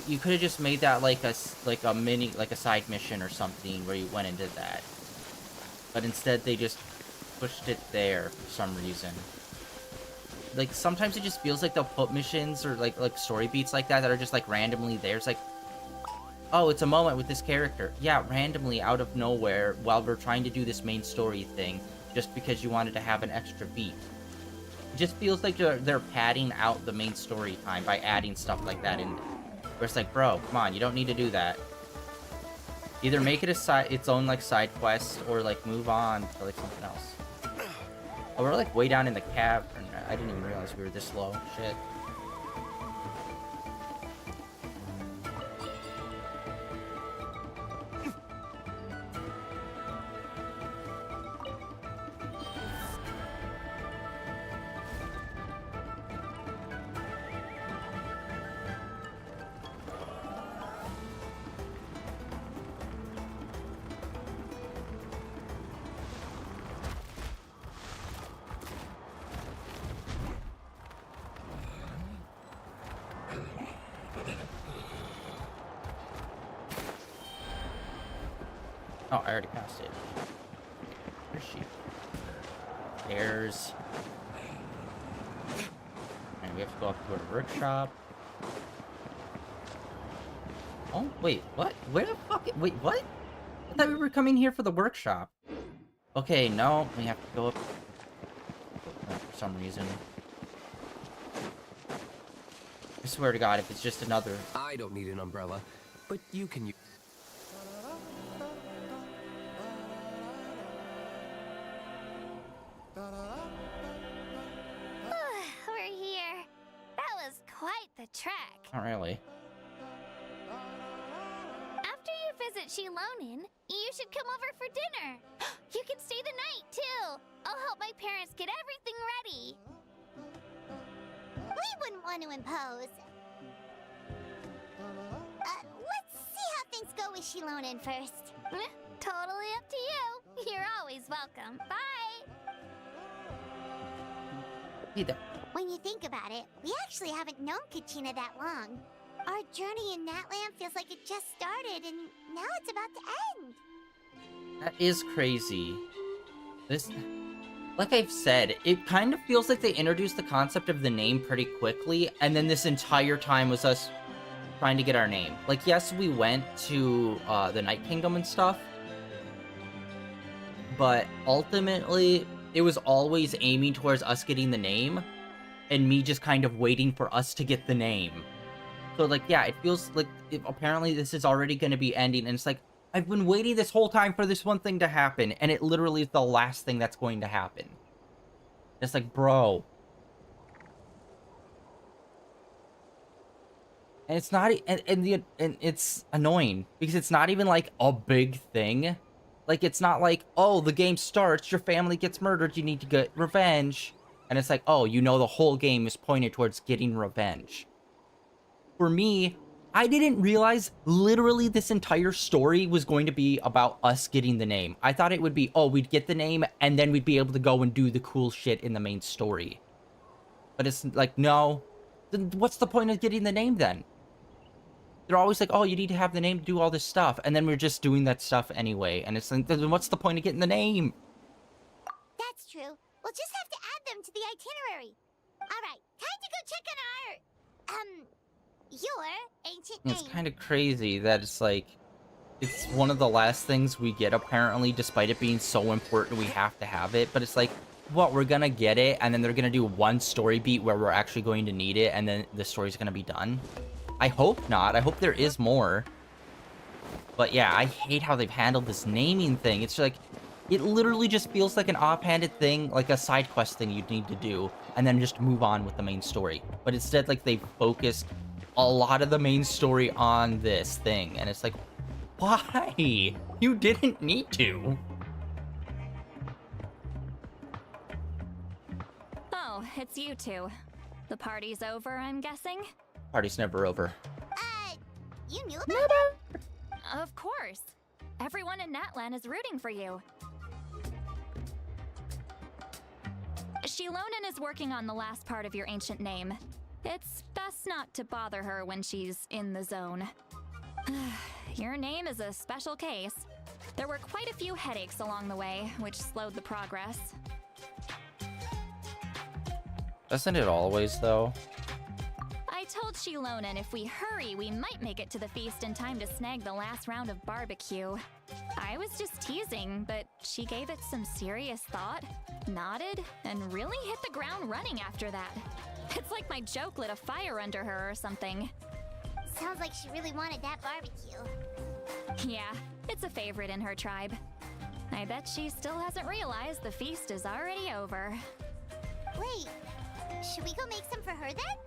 S1: You could have just made that like a side mission or something where you went and did that. But instead they just pushed it there for some reason. Like sometimes it just feels like they'll put missions or like story beats like that are just like randomly there. It's like, oh, it's a moment with this character. Yeah, randomly out of nowhere while we're trying to do this main story thing just because you wanted to have an extra beat. It just feels like they're padding out the main story time by adding stuff like that in there. Where it's like, bro, come on, you don't need to do that. Either make it its own like side quest or like move on to like something else. Oh, we're like way down in the cavern. I didn't even realize we were this low. Shit. Oh, I already passed it. Where's she? There's... And we have to go up to her workshop. Oh, wait, what? Where the fuck? Wait, what? I thought we were coming here for the workshop. Okay, no, we have to go up for some reason. I swear to God, if it's just another...
S9: I don't need an umbrella, but you can use...
S6: We're here. That was quite the trek.
S1: Not really.
S6: After you visit Shilonin, you should come over for dinner. You can stay the night, too. I'll help my parents get everything ready.
S3: We wouldn't want to impose. Let's see how things go with Shilonin first.
S6: Totally up to you. You're always welcome. Bye.
S1: Hey there.
S3: When you think about it, we actually haven't known Kachina that long. Our journey in Natland feels like it just started, and now it's about to end.
S1: That is crazy. This... Like I've said, it kind of feels like they introduced the concept of the name pretty quickly, and then this entire time was us trying to get our name. Like, yes, we went to the Night Kingdom and stuff, but ultimately, it was always aiming towards us getting the name, and me just kind of waiting for us to get the name. So, like, yeah, it feels like apparently this is already going to be ending. And it's like, I've been waiting this whole time for this one thing to happen. And it literally is the last thing that's going to happen. It's like, bro. And it's not, and it's annoying because it's not even like a big thing. Like, it's not like, oh, the game starts, your family gets murdered, you need to get revenge. And it's like, oh, you know, the whole game is pointed towards getting revenge. For me, I didn't realize literally this entire story was going to be about us getting the name. I thought it would be, oh, we'd get the name and then we'd be able to go and do the cool shit in the main story. But it's like, no. Then what's the point of getting the name then? They're always like, oh, you need to have the name to do all this stuff. And then we're just doing that stuff anyway. And it's like, then what's the point of getting the name?
S3: That's true. We'll just have to add them to the itinerary. Alright, time to go check on our, your ancient name.
S1: It's kind of crazy that it's like, it's one of the last things we get apparently, despite it being so important we have to have it. But it's like, what, we're gonna get it, and then they're gonna do one story beat where we're actually going to need it, and then the story's gonna be done? I hope not. I hope there is more. But yeah, I hate how they've handled this naming thing. It's like, it literally just feels like an offhanded thing, like a side quest thing you'd need to do, and then just move on with the main story. But instead, like, they focused a lot of the main story on this thing, and it's like, why? You didn't need to.
S10: Oh, it's you two. The party's over, I'm guessing?
S1: Party's never over.
S3: You knew about that?
S10: Of course. Everyone in Natlan is rooting for you. Shilonen is working on the last part of your ancient name. It's best not to bother her when she's in the zone. Your name is a special case. There were quite a few headaches along the way, which slowed the progress.
S1: Doesn't it always, though?
S10: I told Shilonen if we hurry, we might make it to the feast in time to snag the last round of barbecue. I was just teasing, but she gave it some serious thought, nodded, and really hit the ground running after that. It's like my joke lit a fire under her or something.
S3: Sounds like she really wanted that barbecue.
S10: Yeah, it's a favorite in her tribe. I bet she still hasn't realized the feast is already over.
S3: Wait, should we go make some for her then?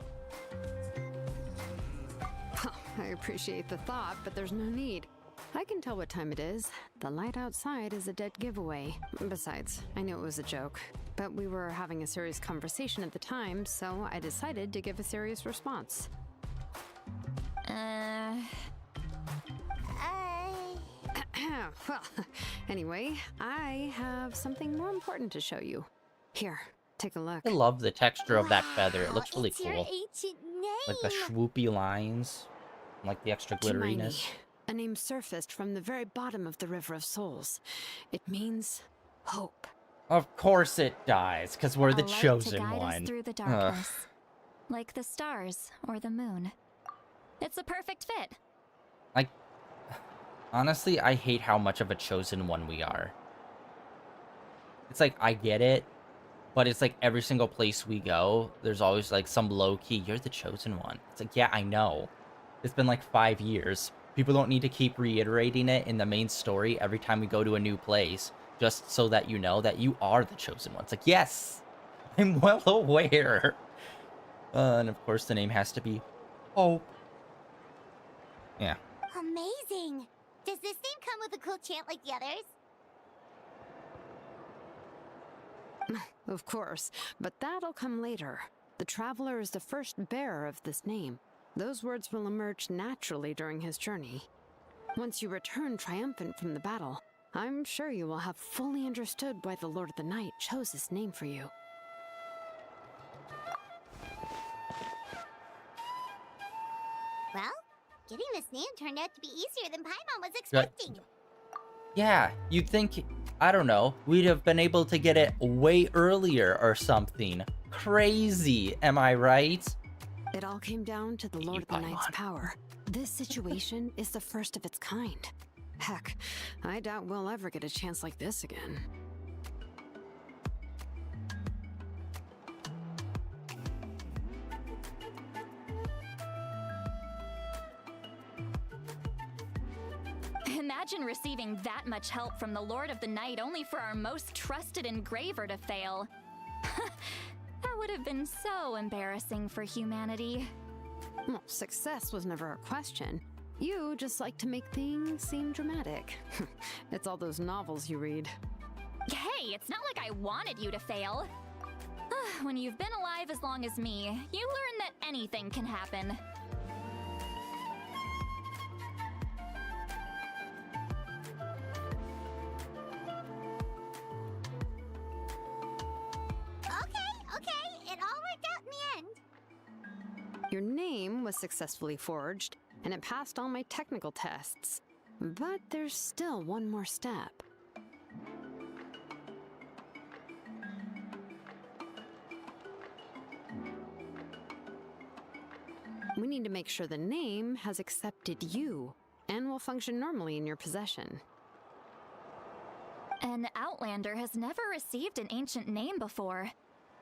S4: I appreciate the thought, but there's no need. I can tell what time it is. The light outside is a dead giveaway. Besides, I knew it was a joke, but we were having a serious conversation at the time, so I decided to give a serious response. Well, anyway, I have something more important to show you. Here, take a look.
S1: I love the texture of that feather. It looks really
S3: It's your
S1: cool.
S3: ancient name.
S1: Like the swoopy lines. And like the extra glitteriness.
S4: Hermione, a name surfaced from the very bottom of the River of Souls. It means hope.
S1: Of course it does, because we're
S10: A
S1: the
S10: light
S1: chosen
S10: to guide
S1: one.
S10: us through the darkness, like the stars or the moon. It's a perfect fit.
S1: Like, honestly, I hate how much of a chosen one we are. It's like, I get it, but it's like every single place we go, there's always like some low-key, you're the chosen one. It's like, yeah, I know. It's been like 5 years. People don't need to keep reiterating it in the main story every time we go to a new place, just so that you know that you are the chosen one. It's like, yes, I'm well aware. And of course the name has to be Hope. Yeah.
S3: Amazing. Does this name come with a cool chant like the others?
S4: Of course, but that'll come later. The Traveler is the first bearer of this name. Those words will emerge naturally during his journey. Once you return triumphant from the battle, I'm sure you will have fully understood why the Lord of the Night chose this name for you.
S3: Well, getting this name turned out to be easier than Paimon was expecting.
S1: Yeah, you'd think, I don't know, we'd have been able to get it way earlier or something. Crazy, am I right?
S4: It all came down to the Lord of the Night's power. This situation is the first of its kind. Heck, I doubt we'll ever get a chance like this again.
S10: Imagine receiving that much help from the Lord of the Night only for our most trusted engraver to fail. That would have been so embarrassing for humanity.
S4: Well, success was never a question. You just like to make things seem dramatic. It's all those novels you read.
S10: Hey, it's not like I wanted you to fail. When you've been alive as long as me, you learn that anything can happen.
S3: Okay, it all worked out in the end.
S4: Your name was successfully forged, and it passed all my technical tests. But there's still one more step. We need to make sure the name has accepted you and will function normally in your possession.
S10: An Outlander has never received an ancient name before.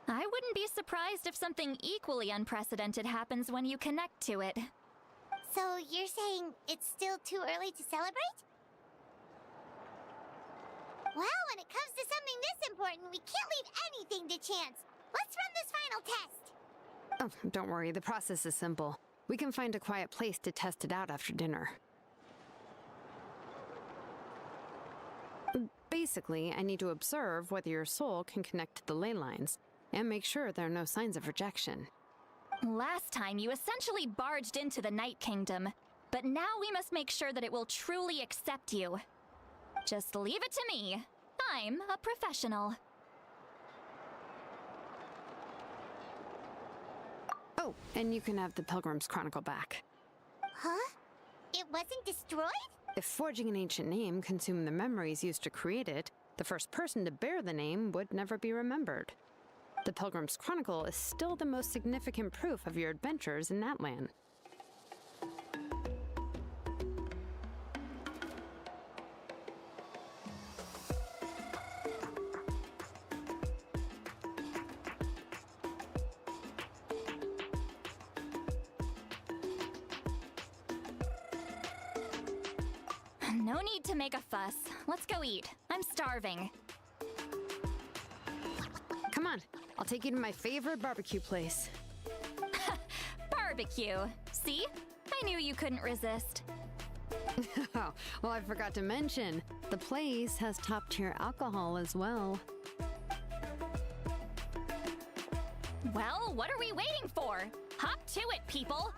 S10: I wouldn't be surprised if something equally unprecedented happens when you connect to it.
S3: So you're saying it's still too early to celebrate? Well, when it comes to something this important, we can't leave anything to chance. Let's run this final test.
S4: Oh, don't worry, the process is simple. We can find a quiet place to test it out after dinner. Basically, I need to observe whether your soul can connect to the ley lines, and make sure there are no signs of rejection.
S10: Last time, you essentially barged into the Night Kingdom, but now we must make sure that it will truly accept you. Just leave it to me. I'm a professional.
S4: Oh, and you can have the Pilgrim's Chronicle back.
S3: Huh? It wasn't destroyed?
S4: If forging an ancient name consumed the memories used to create it, the first person to bear the name would never be remembered. The Pilgrim's Chronicle is still the most significant proof of your adventures in that land.
S10: No need to make a fuss. Let's go eat. I'm starving.
S4: Come on, I'll take you to my favorite barbecue place.
S10: Barbecue. See? I knew you couldn't resist.
S4: Oh, well, I forgot to mention, the place has top-tier alcohol as well.
S10: Well, what are we waiting for? Hop to it, people!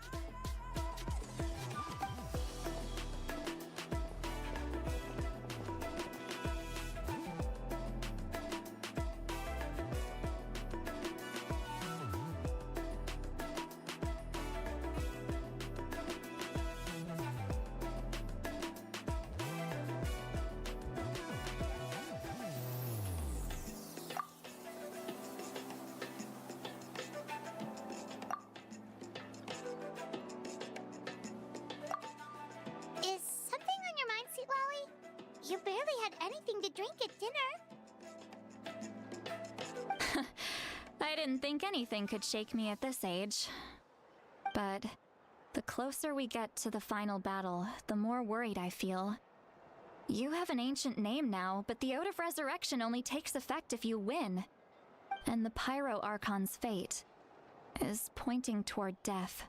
S3: Is something on your mind, Sweet Lolly? You barely had anything to drink at dinner.
S10: I didn't think anything could shake me at this age. But the closer we get to the final battle, the more worried I feel. You have an ancient name now, but the Ode of Resurrection only takes effect if you win. And the Pyro Archon's fate is pointing toward death.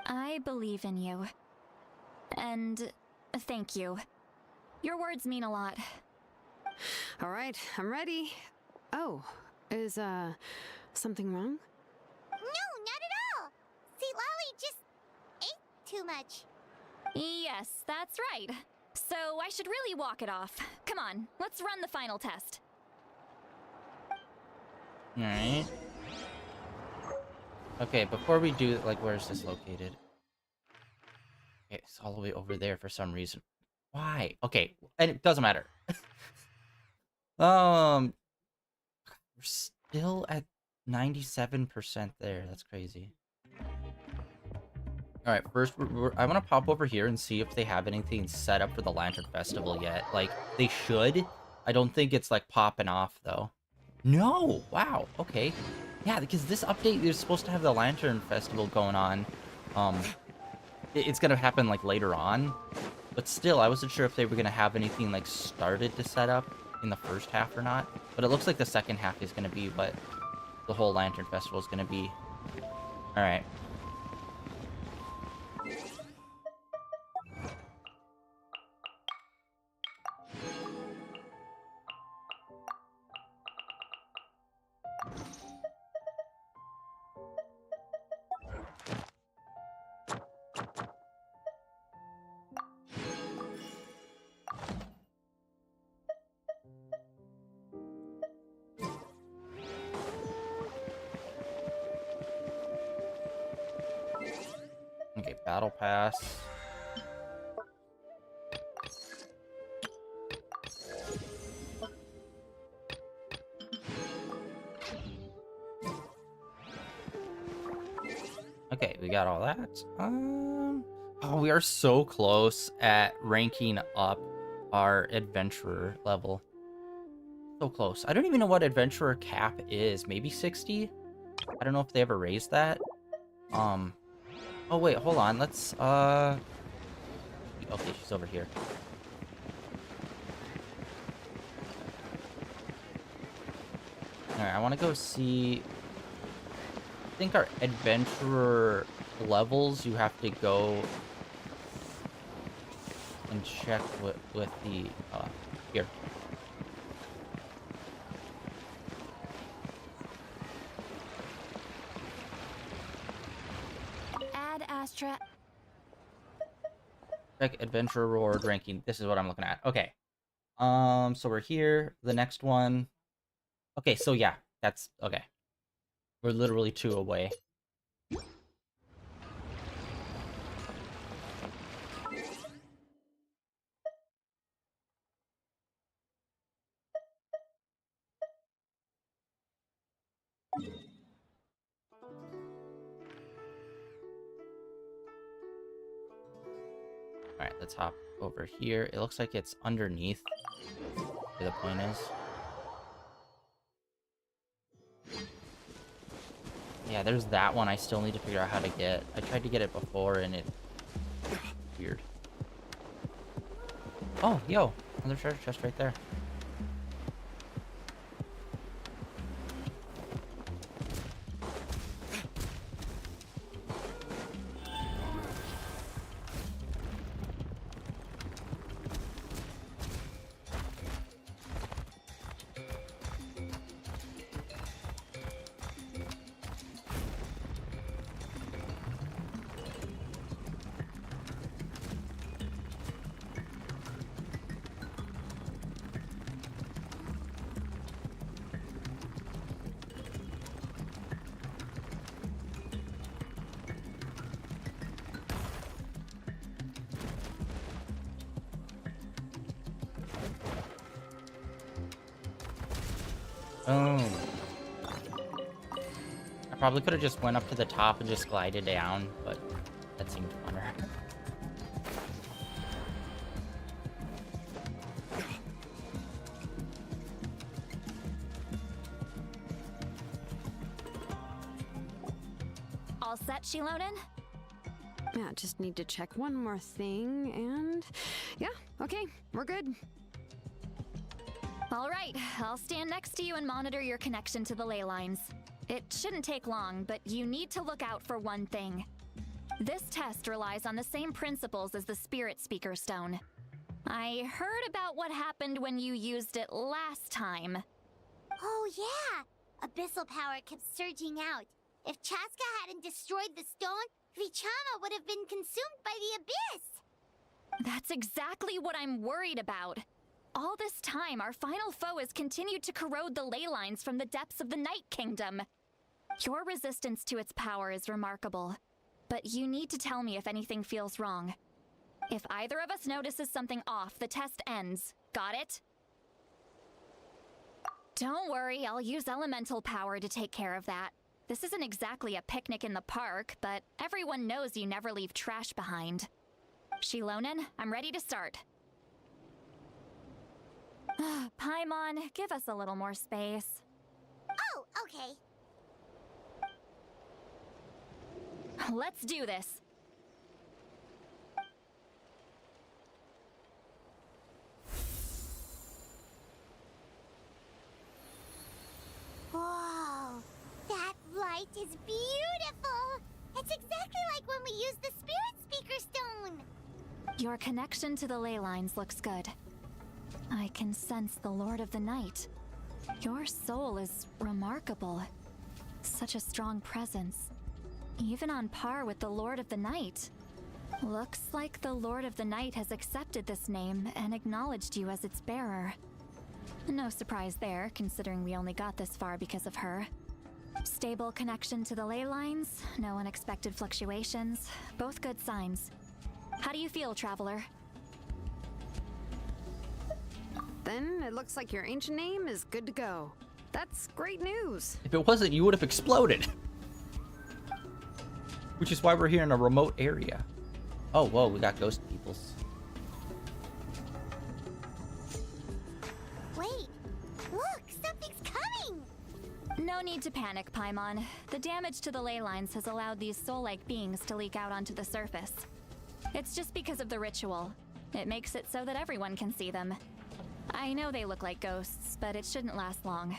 S10: I believe in you. And thank you. Your words mean a lot.
S4: All right, I'm ready. Oh, is, something wrong?
S3: No, not at all. Sweet Lolly just ate too much.
S10: Yes, that's right. So I should really walk it off. Come on, let's run the final test.
S1: Alright. Okay, before we do, like, where is this located? Okay, it's all the way over there for some reason. Why? Okay, and it doesn't matter. We're still at 97% there. That's crazy. Alright, first, I want to pop over here and see if they have anything set up for the Lantern Festival yet. Like, they should. I don't think it's, like, popping off, though. No! Wow, okay. Yeah, because this update is supposed to have the Lantern Festival going on. It's gonna happen like later on, but still, I wasn't sure if they were gonna have anything like started to set up in the first half or not. But it looks like the second half is gonna be what the whole Lantern Festival is gonna be. All right. Okay, Battle Pass. Okay, we got all that. Oh, we are so close at ranking up our adventurer level. So close. I don't even know what adventurer cap is. Maybe 60? I don't know if they ever raised that. Oh wait, hold on. Let's okay, she's over here. Alright, I wanna go see. I think our adventurer levels, you have to go and check with the here.
S10: Add Astra.
S1: Check adventurer reward ranking. This is what I'm looking at. Okay. So we're here. The next one. Okay, so yeah, that's okay. We're literally 2 away. Alright, let's hop over here. It looks like it's underneath where the point is. Yeah, there's that one I still need to figure out how to get. I tried to get it before and it... weird. Oh, yo! Another treasure chest right there. Oh. I probably could have just went up to the top and just glided down, but that seemed funner.
S10: All set, Shilonen?
S4: Yeah, just need to check one more thing, and yeah, okay, we're good.
S10: All right, I'll stand next to you and monitor your connection to the ley lines. It shouldn't take long, but you need to look out for one thing. This test relies on the same principles as the Spirit Speaker Stone. I heard about what happened when you used it last time.
S3: Oh yeah! Abyssal power kept surging out. If Chaska hadn't destroyed the stone, Vichama would have been consumed by the abyss!
S10: That's exactly what I'm worried about. All this time, our final foe has continued to corrode the ley lines from the depths of the Night Kingdom. Your resistance to its power is remarkable, but you need to tell me if anything feels wrong. If either of us notices something off, the test ends. Got it? Don't worry, I'll use elemental power to take care of that. This isn't exactly a picnic in the park, but everyone knows you never leave trash behind. Shilonen, I'm ready to start. Paimon, give us a little more space.
S3: Oh, okay.
S10: Let's do this.
S3: Whoa, that light is beautiful. It's exactly like when we used the Spirit Speaker Stone.
S10: Your connection to the ley lines looks good. I can sense the Lord of the Night. Your soul is remarkable. Such a strong presence. Even on par with the Lord of the Night. Looks like the Lord of the Night has accepted this name and acknowledged you as its bearer. No surprise there, considering we only got this far because of her. Stable connection to the ley lines, no unexpected fluctuations, both good signs. How do you feel, Traveler?
S4: Then it looks like your ancient name is good to go. That's great news.
S1: If it wasn't, you would have exploded. Which is why we're here in a remote area. Oh, whoa, we got ghost peoples.
S3: Wait, look, something's coming.
S10: No need to panic, Paimon. The damage to the ley lines has allowed these soul-like beings to leak out onto the surface. It's just because of the ritual. It makes it so that everyone can see them. I know they look like ghosts, but it shouldn't last long.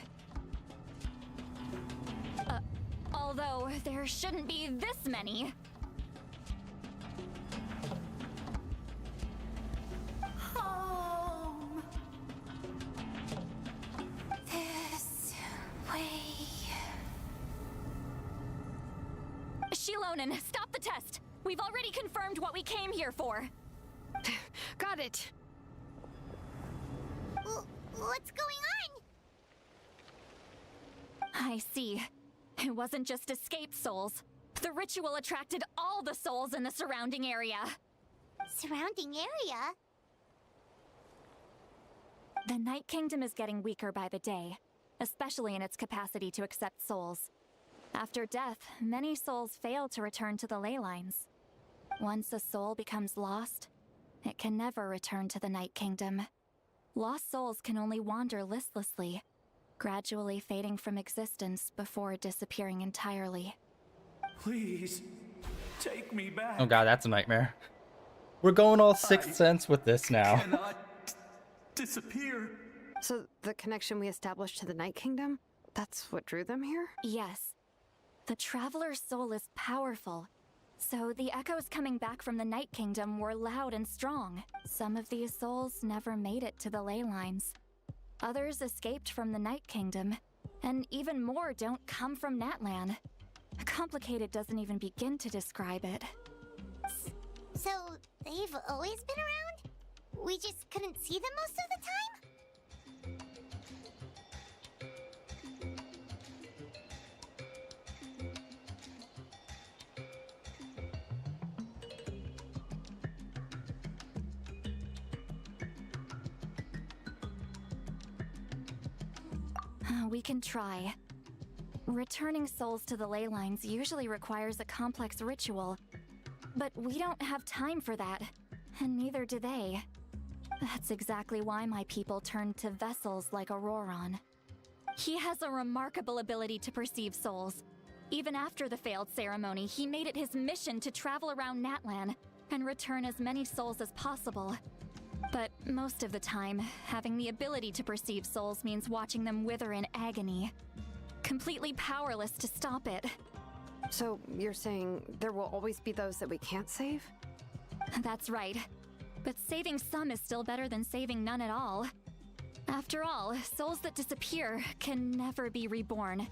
S10: Although, there shouldn't be this many.
S3: Home. This way.
S10: Shilonen, stop the test! We've already confirmed what we came here for.
S4: Got it.
S3: What's going on?
S10: I see. It wasn't just escaped souls. The ritual attracted all the souls in the surrounding area.
S3: Surrounding area?
S10: The Night Kingdom is getting weaker by the day, especially in its capacity to accept souls. After death, many souls fail to return to the ley lines. Once a soul becomes lost, it can never return to the Night Kingdom. Lost souls can only wander listlessly, gradually fading from existence before disappearing entirely.
S11: Please, take me back.
S1: Oh god, that's a nightmare. We're going all Sixth Sense with this now.
S11: Cannot disappear.
S4: So the connection we established to the Night Kingdom, that's what drew them here?
S10: Yes. The Traveler's soul is powerful, so the echoes coming back from the Night Kingdom were loud and strong. Some of these souls never made it to the ley lines. Others escaped from the Night Kingdom, and even more don't come from Natlan. Complicated doesn't even begin to describe it.
S3: So, they've always been around? We just couldn't see them most of the time?
S10: We can try. Returning souls to the ley lines usually requires a complex ritual, but we don't have time for that, and neither do they. That's exactly why my people turned to vessels like Auroron. He has a remarkable ability to perceive souls. Even after the failed ceremony, he made it his mission to travel around Natlan and return as many souls as possible. But most of the time, having the ability to perceive souls means watching them wither in agony. Completely powerless to stop it.
S4: So you're saying there will always be those that we can't save?
S10: That's right. But saving some is still better than saving none at all. After all, souls that disappear can never be reborn.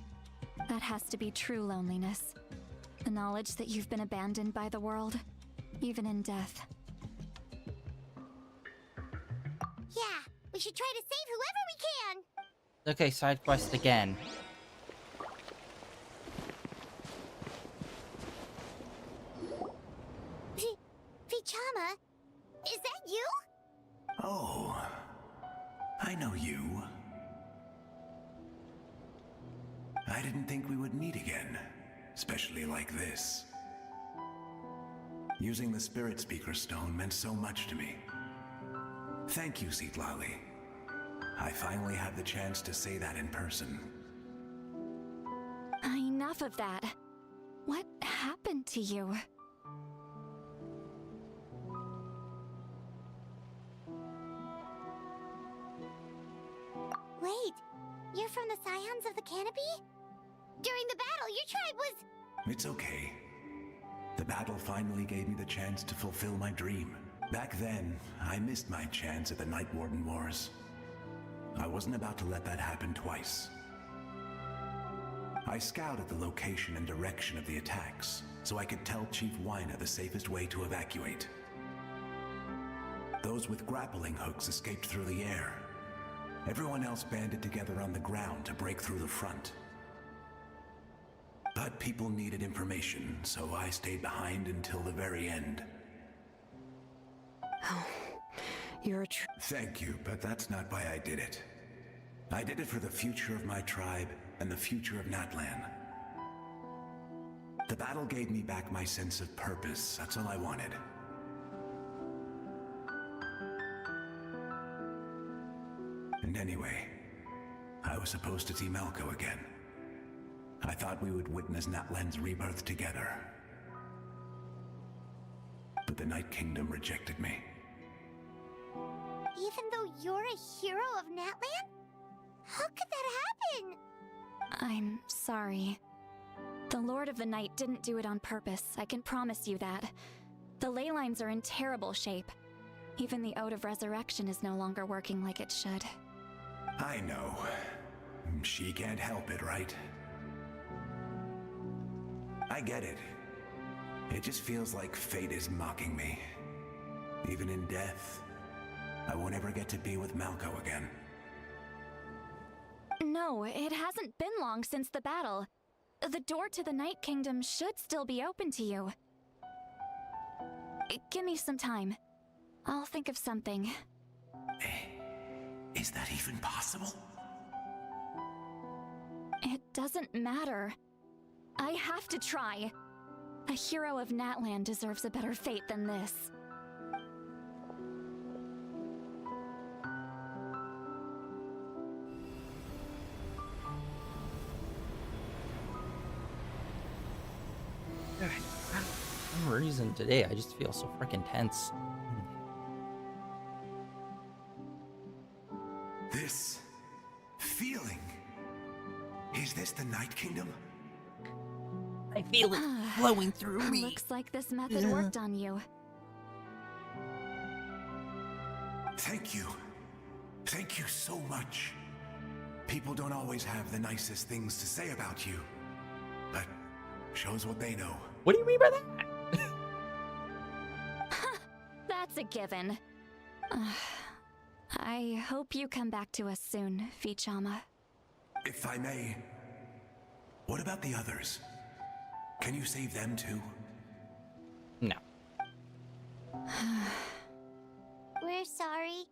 S10: That has to be true loneliness. The knowledge that you've been abandoned by the world, even in death.
S3: Yeah, we should try to save whoever we can!
S1: Okay, side quest again.
S3: Vichama, is that you?
S11: Oh, I know you. I didn't think we would meet again, especially like this. Using the Spirit Speaker Stone meant so much to me. Thank you, Citlali. I finally had the chance to say that in person.
S10: Enough of that. What happened to you?
S3: Wait, you're from the Scions of the Canopy? During the battle, your tribe was...
S11: It's okay. The battle finally gave me the chance to fulfill my dream. Back then, I missed my chance at the Night Warden Wars. I wasn't about to let that happen twice. I scouted the location and direction of the attacks, so I could tell Chief Wyna the safest way to evacuate. Those with grappling hooks escaped through the air. Everyone else banded together on the ground to break through the front. But people needed information, so I stayed behind until the very end.
S4: Oh, you're a
S11: Thank you, but that's not why I did it. I did it for the future of my tribe and the future of Natlan. The battle gave me back my sense of purpose. That's all I wanted. And anyway, I was supposed to see Malco again. I thought we would witness Natlan's rebirth together. But the Night Kingdom rejected me.
S3: Even though you're a hero of Natlan? How could that happen?
S10: I'm sorry. The Lord of the Night didn't do it on purpose, I can promise you that. The ley lines are in terrible shape. Even the Ode of Resurrection is no longer working like it should.
S11: I know. She can't help it, right? I get it. It just feels like fate is mocking me. Even in death, I won't ever get to be with Malco again.
S10: No, it hasn't been long since the battle. The door to the Night Kingdom should still be open to you. Give me some time. I'll think of something.
S11: Is that even possible?
S10: It doesn't matter. I have to try. A hero of Natlan deserves a better fate than this.
S1: For some reason today, I just feel so freaking tense.
S11: This feeling. Is this the Night Kingdom?
S1: I feel it flowing through me.
S10: Looks like this method worked on you.
S11: Thank you. Thank you so much. People don't always have the nicest things to say about you, but shows what they know.
S1: What do you mean by that?
S10: That's a given. I hope you come back to us soon, Vichama.
S11: If I may, what about the others? Can you save them too?
S1: No.
S3: We're sorry.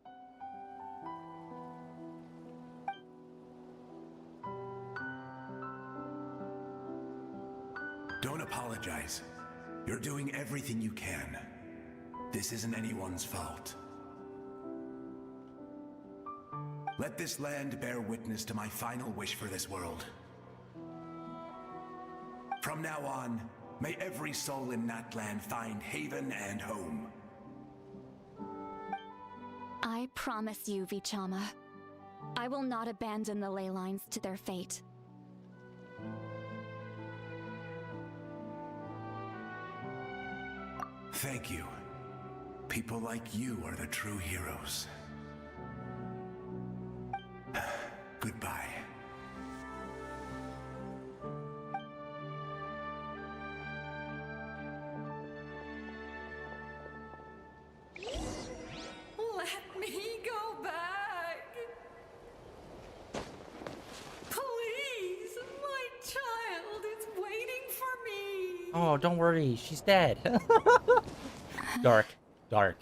S11: Don't apologize. You're doing everything you can. This isn't anyone's fault. Let this land bear witness to my final wish for this world. From now on, may every soul in Natlan find haven and home.
S10: I promise you, Vichama. I will not abandon the ley lines to their fate.
S11: Thank you. People like you are the true heroes. Goodbye.
S5: Let me go back. Please, my child is waiting for me.
S1: Oh, don't worry. She's dead. Dark. Dark.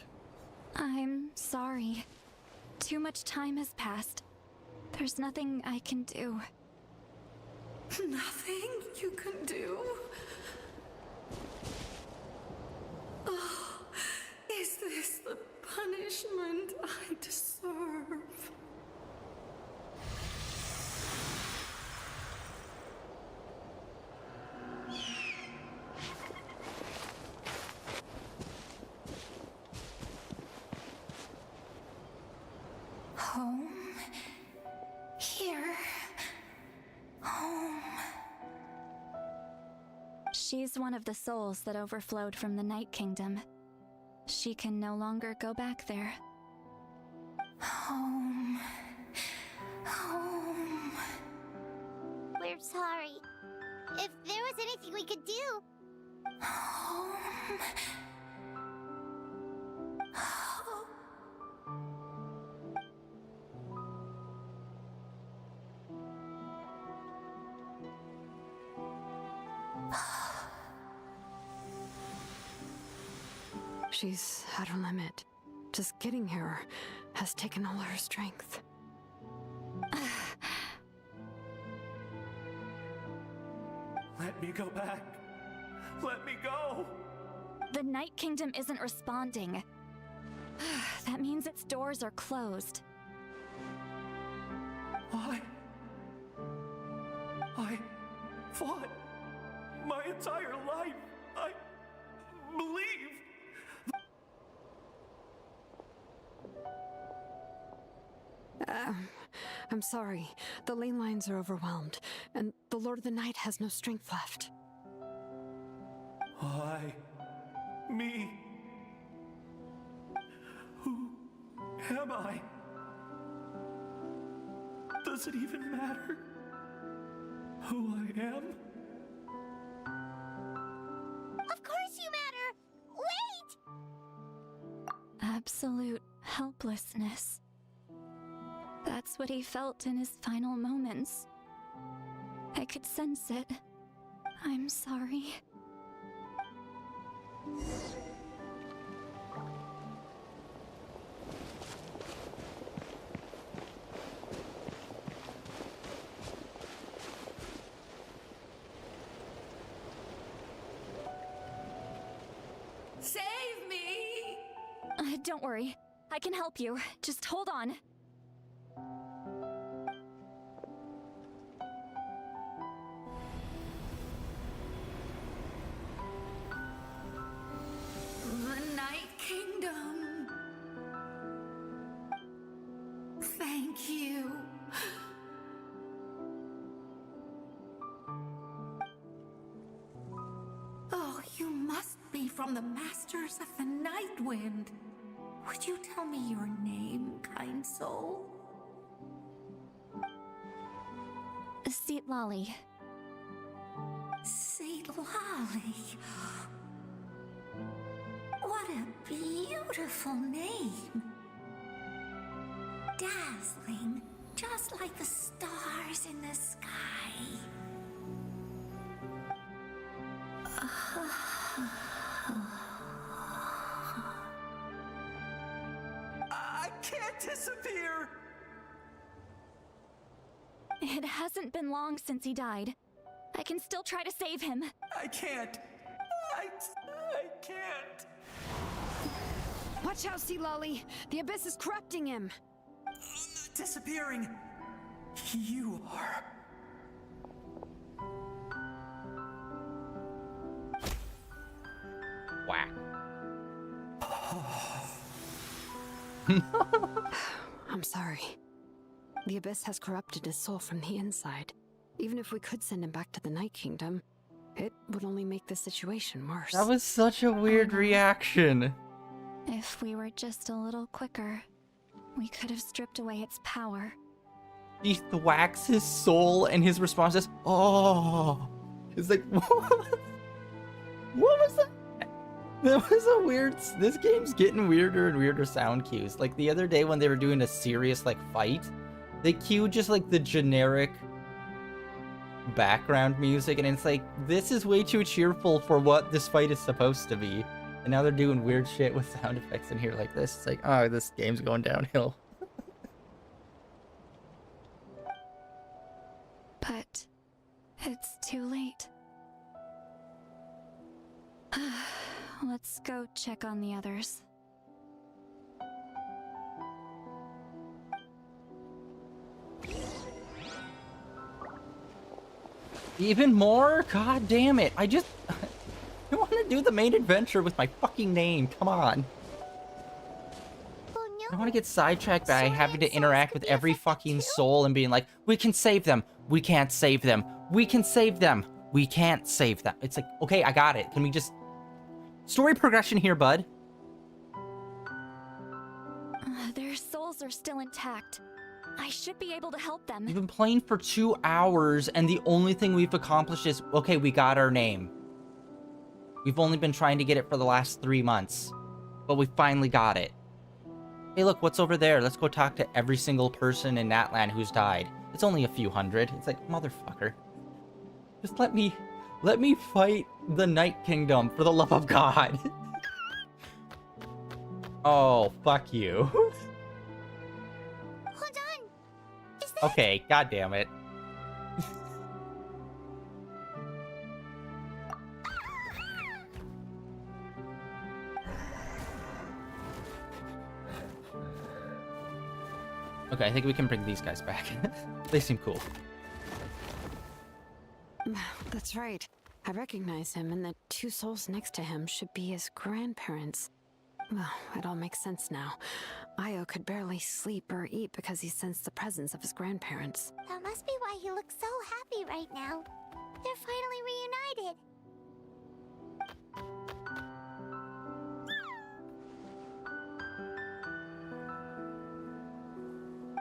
S10: I'm sorry. Too much time has passed. There's nothing I can do.
S5: Nothing you can do? Oh, is this the punishment I deserve?
S10: She's one of the souls that overflowed from the Night Kingdom. She can no longer go back there.
S6: Home. Home.
S3: We're sorry. If there was anything we could do.
S6: Home.
S4: She's at her limit. Just getting here has taken all her strength.
S9: Let me go back. Let me go.
S10: The Night Kingdom isn't responding. That means its doors are closed.
S9: I fought my entire life. I believed.
S4: I'm sorry. The ley lines are overwhelmed, and the Lord of the Night has no strength left.
S9: Why? Me? Who am I? Does it even matter who I am?
S3: Of course you matter! Wait!
S10: Absolute helplessness. That's what he felt in his final moments. I could sense it. I'm sorry.
S6: Save me!
S10: Don't worry. I can help you. Just hold on.
S6: The Night Kingdom. Thank you. Oh, you must be from the Masters of the Night Wind. Would you tell me your name, kind soul?
S10: Seat Lolly.
S6: Saint Lolly. What a beautiful name. Dazzling, just like the stars in the sky.
S9: I can't disappear!
S10: It hasn't been long since he died. I can still try to save him.
S9: I can't. I can't.
S4: Watch out, Sea Lolly! The Abyss is corrupting him!
S9: Disappearing. You are.
S1: Whack.
S4: I'm sorry. The Abyss has corrupted his soul from the inside. Even if we could send him back to the Night Kingdom, it would only make the situation worse.
S1: That was such a weird reaction.
S10: If we were just a little quicker, we could have stripped away its power.
S1: He thwacks his soul, and his response is, "Oh." It's like, what? What was that? That was a weird. This game's getting weirder and weirder sound cues. Like the other day when they were doing a serious like fight, they cued just like the generic background music, and it's like, this is way too cheerful for what this fight is supposed to be. And now they're doing weird shit with sound effects in here like this. It's like, oh, this game's going downhill.
S10: But it's too late. Let's go check on the others.
S1: Even more? God damn it. I want to do the main adventure with my fucking name. Come on.
S3: Oh no.
S1: I don't want to get sidetracked by having to interact with every fucking soul and being like, we can save them. We can't save them. We can save them. We can't save them. It's like, okay, I got it. Can we just... Story progression here, bud.
S10: Their souls are still intact. I should be able to help them.
S1: We've been playing for 2 hours, and the only thing we've accomplished is, okay, we got our name. We've only been trying to get it for the last 3 months, but we finally got it. Hey, look, what's over there? Let's go talk to every single person in Natlan who's died. It's only a few hundred. It's like, motherfucker. Just let me fight the Night Kingdom, for the love of God. Oh, fuck you.
S3: Hold on. Is that...
S1: Okay, god damn it. Okay, I think we can bring these guys back. They seem cool.
S4: That's right. I recognize him, and the 2 souls next to him should be his grandparents. Well, it all makes sense now. Io could barely sleep or eat because he sensed the presence of his grandparents.
S3: That must be why he looks so happy right now. They're finally reunited.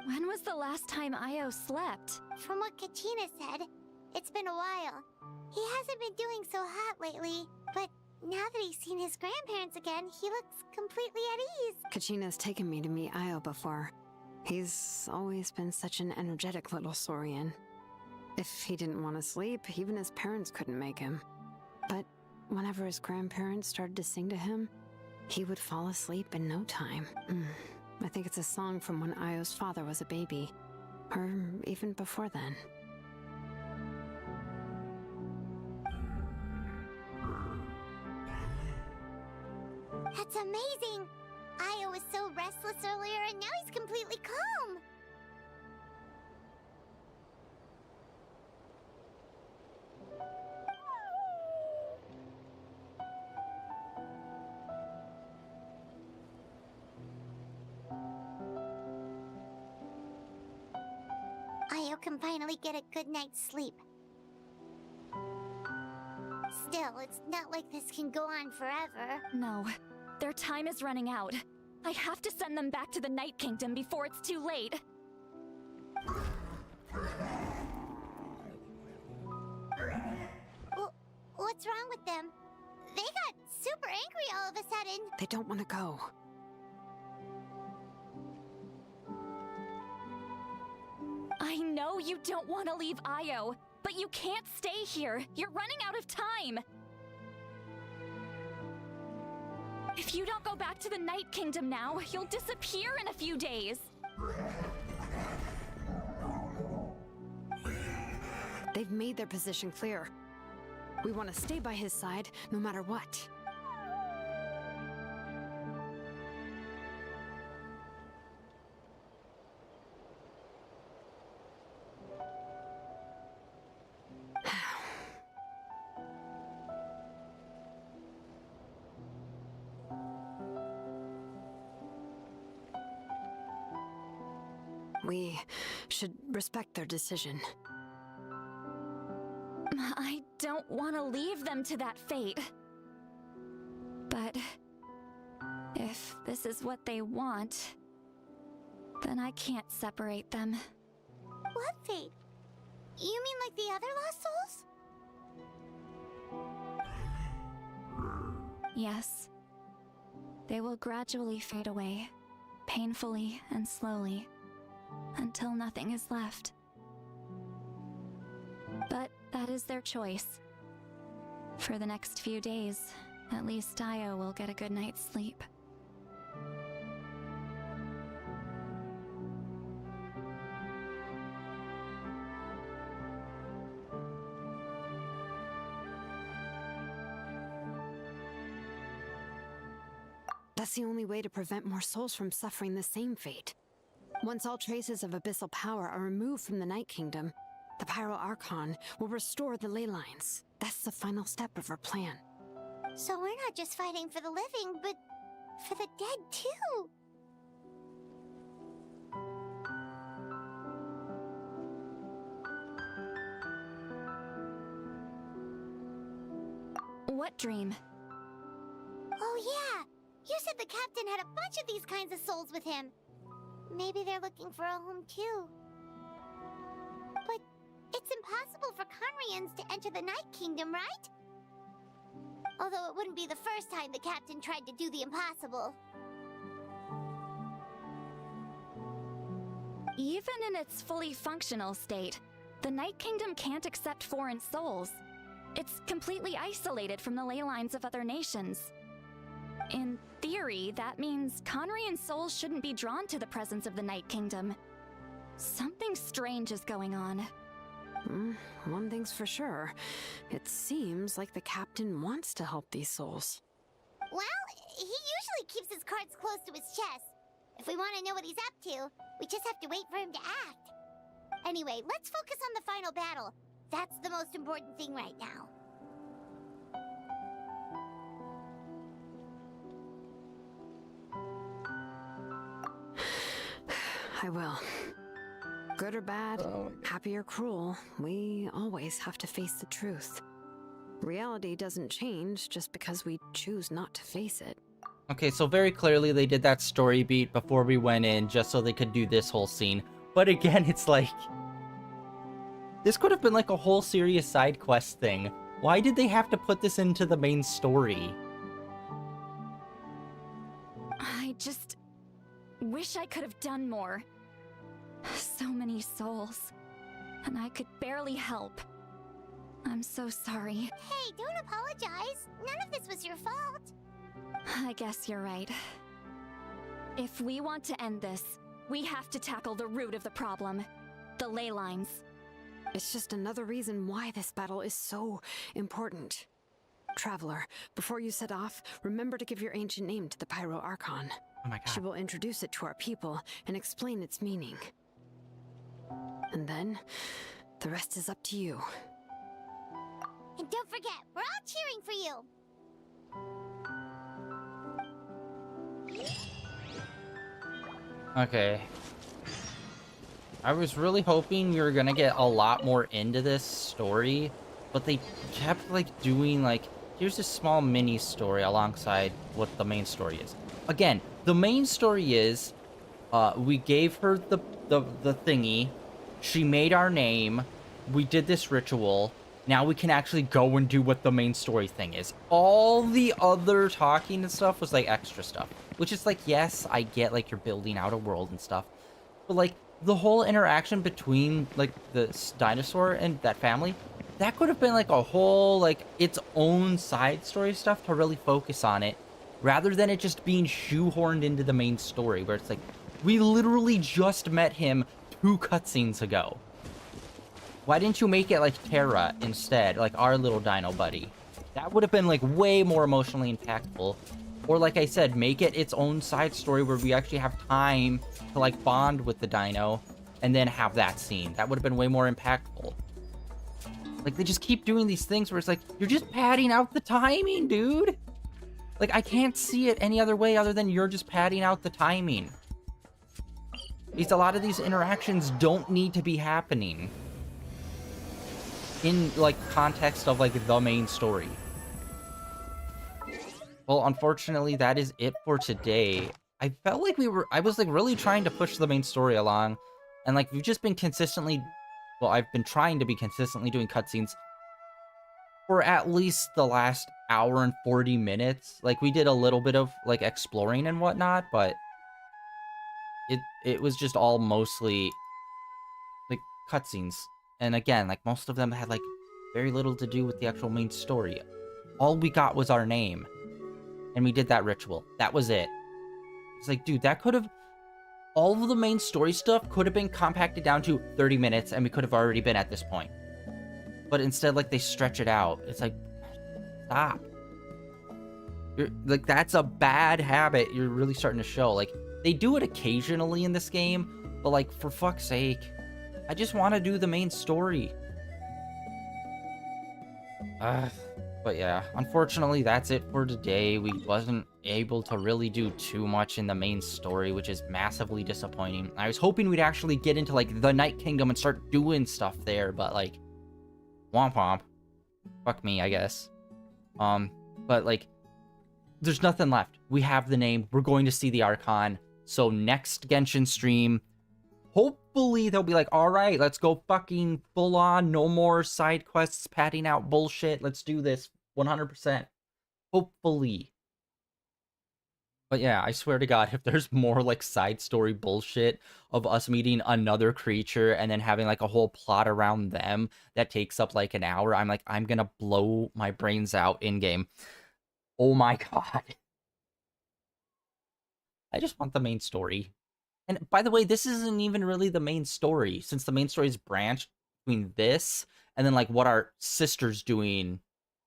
S10: When was the last time Io slept?
S3: From what Kachina said, it's been a while. He hasn't been doing so hot lately, but now that he's seen his grandparents again, he looks completely at ease.
S4: Kachina's taken me to meet Io before. He's always been such an energetic little saurian. If he didn't want to sleep, even his parents couldn't make him. But whenever his grandparents started to sing to him, he would fall asleep in no time. I think it's a song from when Io's father was a baby, or even before then.
S3: That's amazing! Io was so restless earlier and now he's completely calm! Io can finally get a good night's sleep. Still, it's not like this can go on forever.
S10: No, their time is running out. I have to send them back to the Night Kingdom before it's too late.
S3: What's wrong with them? They got super angry all of a sudden.
S4: They don't want to go.
S10: I know you don't want to leave Io, but you can't stay here. You're running out of time. If you don't go back to the Night Kingdom now, you'll disappear in a few days.
S4: They've made their position clear. We want to stay by his side, no matter what. We should respect their decision.
S10: I don't want to leave them to that fate. But if this is what they want, then I can't separate them.
S3: What fate? You mean like the other lost souls?
S10: Yes. They will gradually fade away, painfully and slowly, until nothing is left. But that is their choice. For the next few days, at least Io will get a good night's sleep.
S4: That's the only way to prevent more souls from suffering the same fate. Once all traces of abyssal power are removed from the Night Kingdom, the Pyro Archon will restore the ley lines. That's the final step of our plan.
S3: So we're not just fighting for the living, but for the dead too.
S10: What dream?
S3: Oh yeah! You said the captain had a bunch of these kinds of souls with him. Maybe they're looking for a home too. But it's impossible for Conrians to enter the Night Kingdom, right? Although it wouldn't be the first time the captain tried to do the impossible.
S10: Even in its fully functional state, the Night Kingdom can't accept foreign souls. It's completely isolated from the ley lines of other nations. In theory, that means Conrian souls shouldn't be drawn to the presence of the Night Kingdom. Something strange is going on.
S4: One thing's for sure. It seems like the captain wants to help these souls.
S3: Well, he usually keeps his cards close to his chest. If we want to know what he's up to, we just have to wait for him to act. Anyway, let's focus on the final battle. That's the most important thing right now.
S4: I will. Good or bad, happy or cruel, we always have to face the truth. Reality doesn't change just because we choose not to face it.
S1: Okay, so very clearly they did that story beat before we went in just so they could do this whole scene. But again, it's like... this could have been like a whole serious side quest thing. Why did they have to put this into the main story?
S10: I just wish I could have done more. So many souls, and I could barely help. I'm so sorry.
S3: Hey, don't apologize. None of this was your fault.
S10: I guess you're right. If we want to end this, we have to tackle the root of the problem. The ley lines.
S4: It's just another reason why this battle is so important. Traveler, before you set off, remember to give your ancient name to the Pyro Archon.
S1: Oh my god.
S4: She will introduce it to our people and explain its meaning. And then, the rest is up to you.
S3: And don't forget, we're all cheering for you.
S1: Okay. I was really hoping you were gonna get a lot more into this story, but they kept like doing like, here's this small mini story alongside what the main story is. Again, the main story is, we gave her the thingy, she made our name, we did this ritual, now we can actually go and do what the main story thing is. All the other talking and stuff was like extra stuff, which is like, yes, I get like you're building out a world and stuff, but like the whole interaction between like the dinosaur and that family, that could have been like a whole like its own side story stuff to really focus on it, rather than it just being shoehorned into the main story where it's like, we literally just met him 2 cutscenes ago. Why didn't you make it like Terra instead, like our little dino buddy? That would have been like way more emotionally impactful. Or like I said, make it its own side story where we actually have time to like bond with the dino and then have that scene. That would have been way more impactful. Like they just keep doing these things where it's like, you're just padding out the timing, dude. Like I can't see it any other way other than you're just padding out the timing. Because a lot of these interactions don't need to be happening in like context of like the main story. Well, unfortunately, that is it for today. I felt like I was like really trying to push the main story along, and like we've just been consistently, well, I've been trying to be consistently doing cutscenes for at least the last hour and 40 minutes. Like we did a little bit of like exploring and whatnot, but it was just all mostly like cutscenes. And again, like most of them had like very little to do with the actual main story. All we got was our name. And we did that ritual. That was it. It's like, dude, that could have... all of the main story stuff could have been compacted down to 30 minutes and we could have already been at this point. But instead, like, they stretch it out. It's like, stop. Like, that's a bad habit you're really starting to show. Like, they do it occasionally in this game, but, like, for fuck's sake, I just want to do the main story. But yeah, unfortunately, that's it for today. We wasn't able to really do too much in the main story, which is massively disappointing. I was hoping we'd actually get into, like, the Night Kingdom and start doing stuff there, but, like, womp womp. Fuck me, I guess. But like, there's nothing left. We have the name. We're going to see the Archon. So next Genshin stream, hopefully they'll be like, all right, let's go fucking full on. No more side quests, padding out bullshit. Let's do this 100%. Hopefully. But yeah, I swear to God, if there's more like side story bullshit of us meeting another creature and then having like a whole plot around them that takes up like an hour, I'm like, I'm gonna blow my brains out in game. Oh my God. I just want the main story. And by the way, this isn't even really the main story, since the main story is branched between this and then like what our sister's doing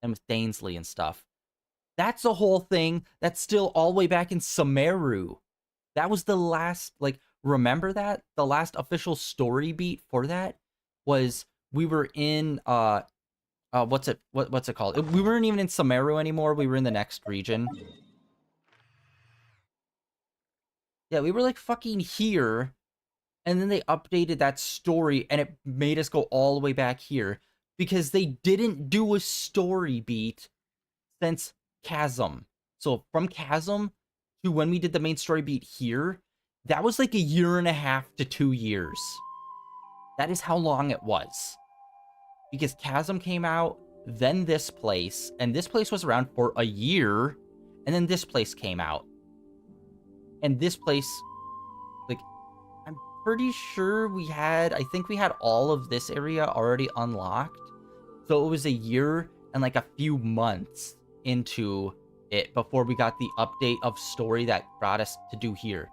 S1: and with Dainsley and stuff. That's a whole thing that's still all the way back in Sumeru. That was the last, like, remember that? The last official story beat for that was we were in what's it called? We weren't even in Sumeru anymore. We were in the next region. Yeah, we were like fucking here, and then they updated that story and it made us go all the way back here because they didn't do a story beat since Chasm. So from Chasm to when we did the main story beat here, that was like 1.5 to 2 years. That is how long it was. Because Chasm came out, then this place, and this place was around for a year, and then this place came out. And this place, like, I'm pretty sure I think we had all of this area already unlocked. So it was a year and like a few months into it before we got the update of story that brought us to do here.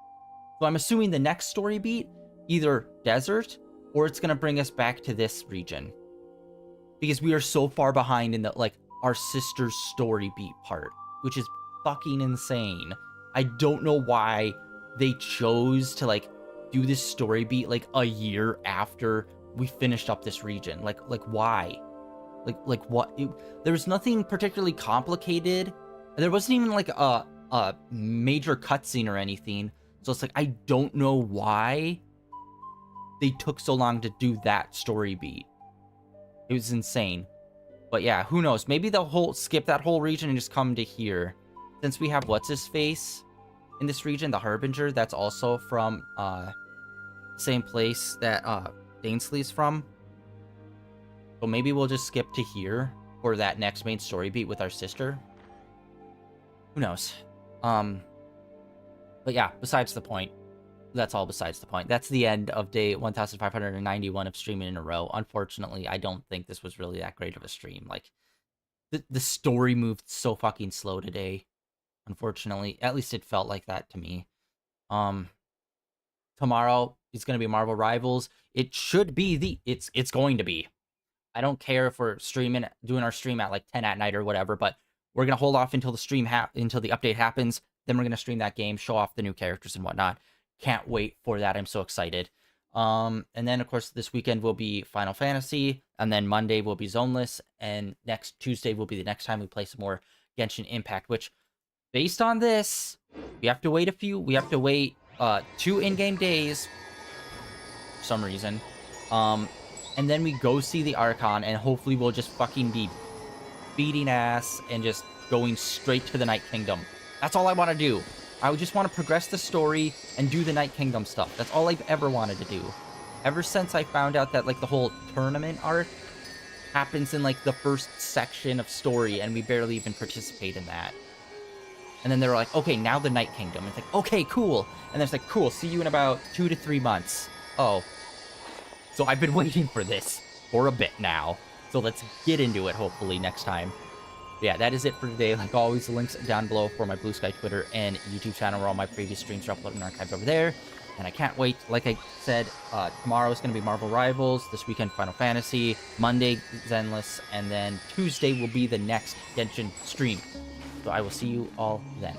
S1: So I'm assuming the next story beat, either desert, or it's going to bring us back to this region. Because we are so far behind in the, like, our sister's story beat part, which is fucking insane. I don't know why they chose to, like, do this story beat, like, a year after we finished up this region. Like why? Like what? There's nothing particularly complicated. There wasn't even, like, a major cutscene or anything. So it's like, I don't know why they took so long to do that story beat. It was insane. But yeah, who knows? Maybe they'll skip that whole region and just come to here. Since we have what's-his-face in this region, the Harbinger, that's also from the same place that Dainsley's from. So maybe we'll just skip to here for that next main story beat with our sister. Who knows? But yeah, besides the point. That's all besides the point. That's the end of day 1591 of streaming in a row. Unfortunately, I don't think this was really that great of a stream. Like, the story moved so fucking slow today. Unfortunately, at least it felt like that to me. Tomorrow is going to be Marvel Rivals. It should be it's going to be. I don't care if we're doing our stream at like 10 at night or whatever, but we're going to hold off until the until the update happens. Then we're going to stream that game, show off the new characters and whatnot. Can't wait for that. I'm so excited. And then, of course, this weekend will be Final Fantasy, and then Monday will be Zoneless, and next Tuesday will be the next time we play some more Genshin Impact, which, based on this, we have to wait 2 in-game days for some reason. And then we go see the Archon, and hopefully we'll just fucking be beating ass and just going straight to the Night Kingdom. That's all I want to do. I would just want to progress the story and do the Night Kingdom stuff. That's all I've ever wanted to do. Ever since I found out that, like, the whole tournament arc happens in, like, the first section of story, and we barely even participate in that. And then they were like, okay, now the Night Kingdom. It's like, okay, cool. And then it's like, cool, see you in about 2 to 3 months. Oh. So I've been waiting for this for a bit now. So let's get into it, hopefully, next time. Yeah, that is it for today. Like always, the links down below for my Blue Sky Twitter and YouTube channel where all my previous streams are uploaded and archived over there. And I can't wait. Like I said, tomorrow is going to be Marvel Rivals. This weekend, Final Fantasy. Monday, Zenless. And then Tuesday will be the next Genshin stream. So I will see you all then.